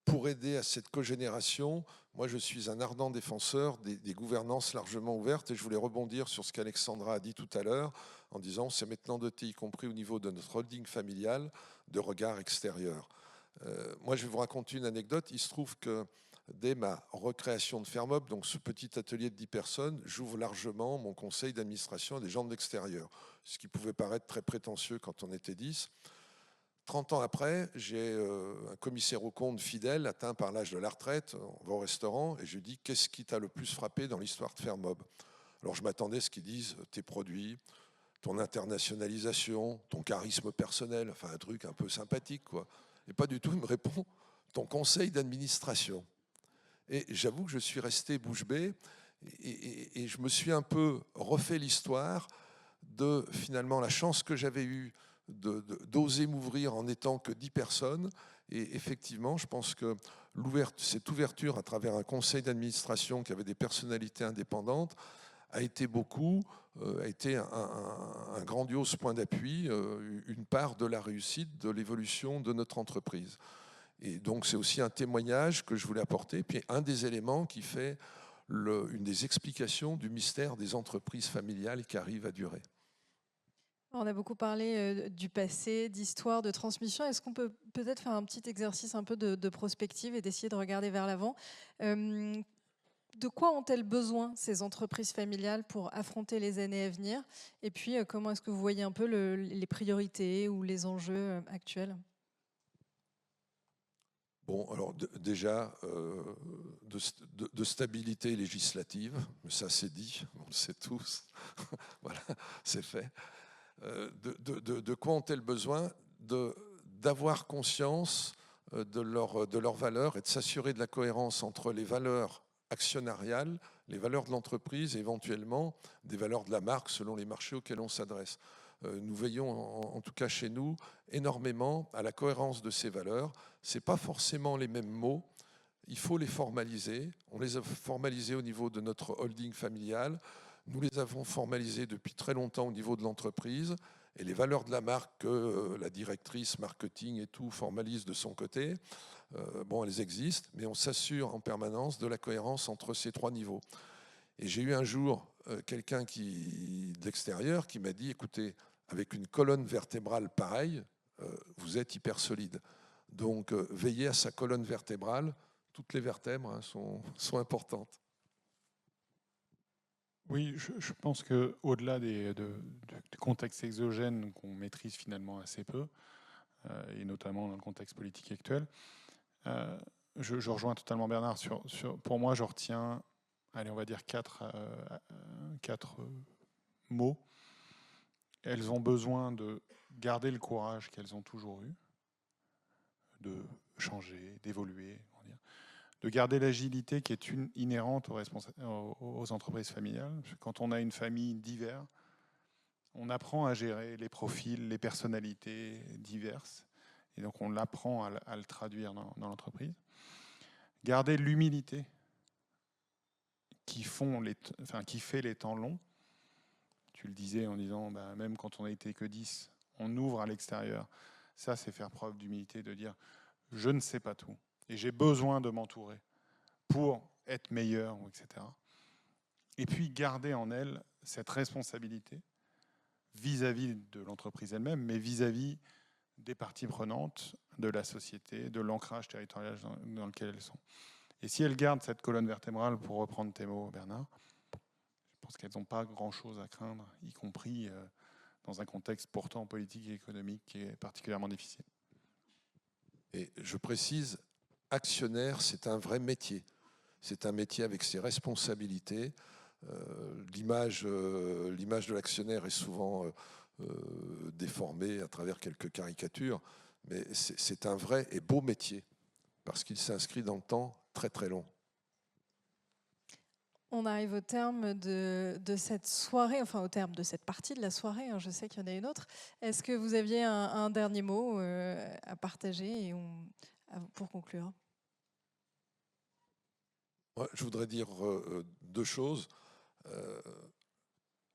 [SPEAKER 9] Pour aider à cette cogénération, moi je suis un ardent défenseur des gouvernances largement ouvertes, et je voulais rebondir sur ce qu'Alexandra a dit tout à l'heure en disant c'est maintenant doté, y compris au niveau de notre holding familial, de regard extérieur. Moi je vais vous raconter une anecdote. Il se trouve que dès ma recréation de Fermob, donc ce petit atelier de 10 personnes, j'ouvre largement mon conseil d'administration à des gens de l'extérieur, ce qui pouvait paraître très prétentieux quand on était 10. 30 ans après, j'ai un commissaire aux comptes fidèle, atteint par l'âge de la retraite. On va au restaurant et je lui dis « Qu'est-ce qui t'a le plus frappé dans l'histoire de Fermob ?» Alors je m'attendais à ce qu'ils disent « Tes produits, ton internationalisation, ton charisme personnel », enfin un truc un peu sympathique, quoi. Et pas du tout, il me répond « Ton conseil d'administration ». Et j'avoue que je suis resté bouche bée et je me suis un peu refait l'histoire de finalement la chance que j'avais eue d'oser m'ouvrir en n'étant que 10 personnes. Et effectivement, je pense que cette ouverture à travers un conseil d'administration qui avait des personnalités indépendantes a été un grandiose point d'appui, une part de la réussite, de l'évolution de notre entreprise. Et donc c'est aussi un témoignage que je voulais apporter, puis un des éléments qui fait une des explications du mystère des entreprises familiales qui arrivent à durer.
[SPEAKER 3] On a beaucoup parlé du passé, d'histoire, de transmission. Est-ce qu'on peut peut-être faire un petit exercice un peu de prospective et d'essayer de regarder vers l'avant ? De quoi ont-elles besoin, ces entreprises familiales, pour affronter les années à venir ? Et puis, comment est-ce que vous voyez un peu les priorités ou les enjeux actuels ?
[SPEAKER 9] Bon, alors déjà, de stabilité législative, mais ça c'est dit, on le sait tous, voilà, c'est fait. De quoi ont-elles besoin? D'avoir conscience de leurs valeurs et de s'assurer de la cohérence entre les valeurs actionnariales, les valeurs de l'entreprise et éventuellement des valeurs de la marque selon les marchés auxquels on s'adresse. Nous veillons, en tout cas chez nous, énormément à la cohérence de ces valeurs. Ce n'est pas forcément les mêmes mots, il faut les formaliser. On les a formalisés au niveau de notre holding familial. Nous les avons formalisés depuis très longtemps au niveau de l'entreprise. Et les valeurs de la marque que la directrice marketing et tout formalise de son côté, bon, elles existent, mais on s'assure en permanence de la cohérence entre ces trois niveaux. Et j'ai eu un jour quelqu'un de l'extérieur qui m'a dit, écoutez, avec une colonne vertébrale pareille, vous êtes hyper solide. Donc, veillez à sa colonne vertébrale. Toutes les vertèbres sont importantes.
[SPEAKER 10] Oui, je pense qu'au-delà du contexte exogène qu'on maîtrise finalement assez peu, et notamment dans le contexte politique actuel, je rejoins totalement Bernard. Pour moi, je retiens, allez, on va dire quatre mots. Elles ont besoin de garder le courage qu'elles ont toujours eu, de changer, d'évoluer, de garder l'agilité qui est inhérente aux entreprises familiales. Quand on a une famille diverse, on apprend à gérer les profils, les personnalités diverses, et donc on apprend à le traduire dans l'entreprise. Garder l'humilité qui fait les temps longs. Tu le disais en disant, même quand on n'a été que 10, on ouvre à l'extérieur. Ça, c'est faire preuve d'humilité, de dire, je ne sais pas tout. Et j'ai besoin de m'entourer pour être meilleur, etc. Et puis garder en elle cette responsabilité vis-à-vis de l'entreprise elle-même, mais vis-à-vis des parties prenantes, de la société, de l'ancrage territorial dans lequel elles sont. Et si elles gardent cette colonne vertébrale, pour reprendre tes mots, Bernard, je pense qu'elles n'ont pas grand-chose à craindre, y compris dans un contexte pourtant politique et économique qui est particulièrement difficile.
[SPEAKER 9] Et je précise, actionnaire, c'est un vrai métier. C'est un métier avec ses responsabilités. L'image de l'actionnaire est souvent déformée à travers quelques caricatures, mais c'est un vrai et beau métier parce qu'il s'inscrit dans le temps très très long.
[SPEAKER 3] On arrive au terme de cette soirée, enfin au terme de cette partie de la soirée, hein, je sais qu'il y en a une autre. Est-ce que vous aviez un dernier mot à partager pour conclure?
[SPEAKER 9] Ouais, je voudrais dire deux choses.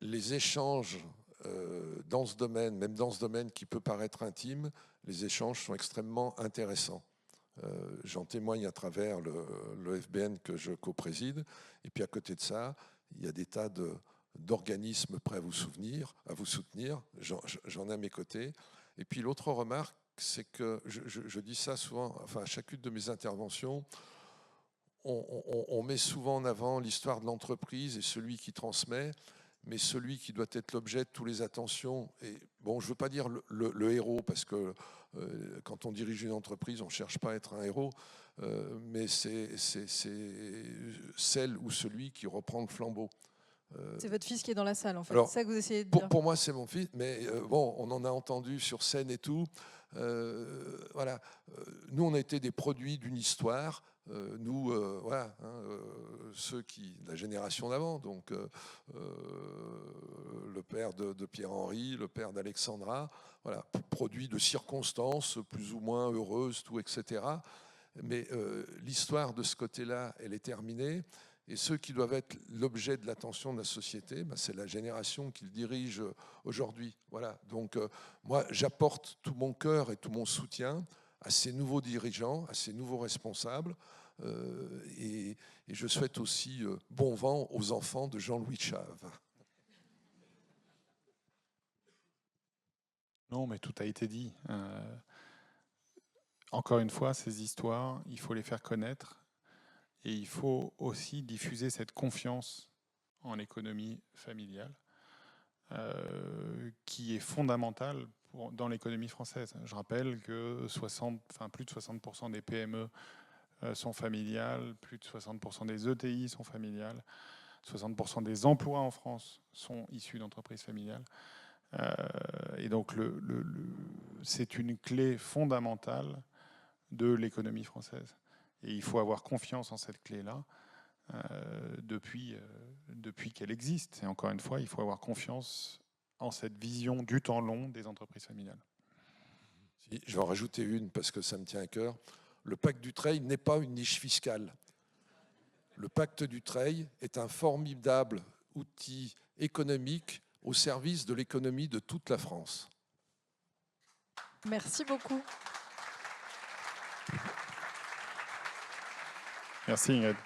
[SPEAKER 9] Les échanges dans ce domaine, même dans ce domaine qui peut paraître intime, les échanges sont extrêmement intéressants. J'en témoigne à travers le FBN que je co-préside. Et puis à côté de ça, il y a des tas d'organismes prêts à vous soutenir. J'en ai à mes côtés. Et puis l'autre remarque, c'est que je dis ça souvent, enfin à chacune de mes interventions, on met souvent en avant l'histoire de l'entreprise et celui qui transmet, mais celui qui doit être l'objet de toutes les attentions. Et bon, je ne veux pas dire le héros, parce que quand on dirige une entreprise, on ne cherche pas à être un héros, mais c'est celle ou celui qui reprend le flambeau.
[SPEAKER 3] C'est votre fils qui est dans la salle, en fait.
[SPEAKER 9] C'est
[SPEAKER 3] ça que vous essayez de dire.
[SPEAKER 9] Pour moi, c'est mon fils, mais bon, on en a entendu sur scène et tout. Voilà. Nous, on a été des produits d'une histoire. Nous, voilà, ceux qui, la génération d'avant, donc le père de Pierre-Henri, le père d'Alexandra, voilà, produit de circonstances plus ou moins heureuses, tout, etc. Mais l'histoire de ce côté-là, elle est terminée. Et ceux qui doivent être l'objet de l'attention de la société, ben, c'est la génération qui le dirige aujourd'hui. Voilà. Donc, moi, j'apporte tout mon cœur et tout mon soutien à ces nouveaux dirigeants, à ces nouveaux responsables. Et je souhaite aussi bon vent aux enfants de Jean-Louis Chave.
[SPEAKER 10] Non, mais tout a été dit. Encore une fois, ces histoires, il faut les faire connaître. Et il faut aussi diffuser cette confiance en l'économie familiale qui est fondamentale dans l'économie française. Je rappelle que plus de 60% des PME sont familiales, plus de 60% des ETI sont familiales, 60% des emplois en France sont issus d'entreprises familiales. Et donc c'est une clé fondamentale de l'économie française. Et il faut avoir confiance en cette clé-là depuis qu'elle existe. Et encore une fois, il faut avoir confiance en cette vision du temps long des entreprises familiales.
[SPEAKER 9] Si, je vais en rajouter une parce que ça me tient à cœur. Le pacte Dutreil n'est pas une niche fiscale. Le pacte Dutreil est un formidable outil économique au service de l'économie de toute la France.
[SPEAKER 3] Merci beaucoup.
[SPEAKER 10] Merci Ingrid.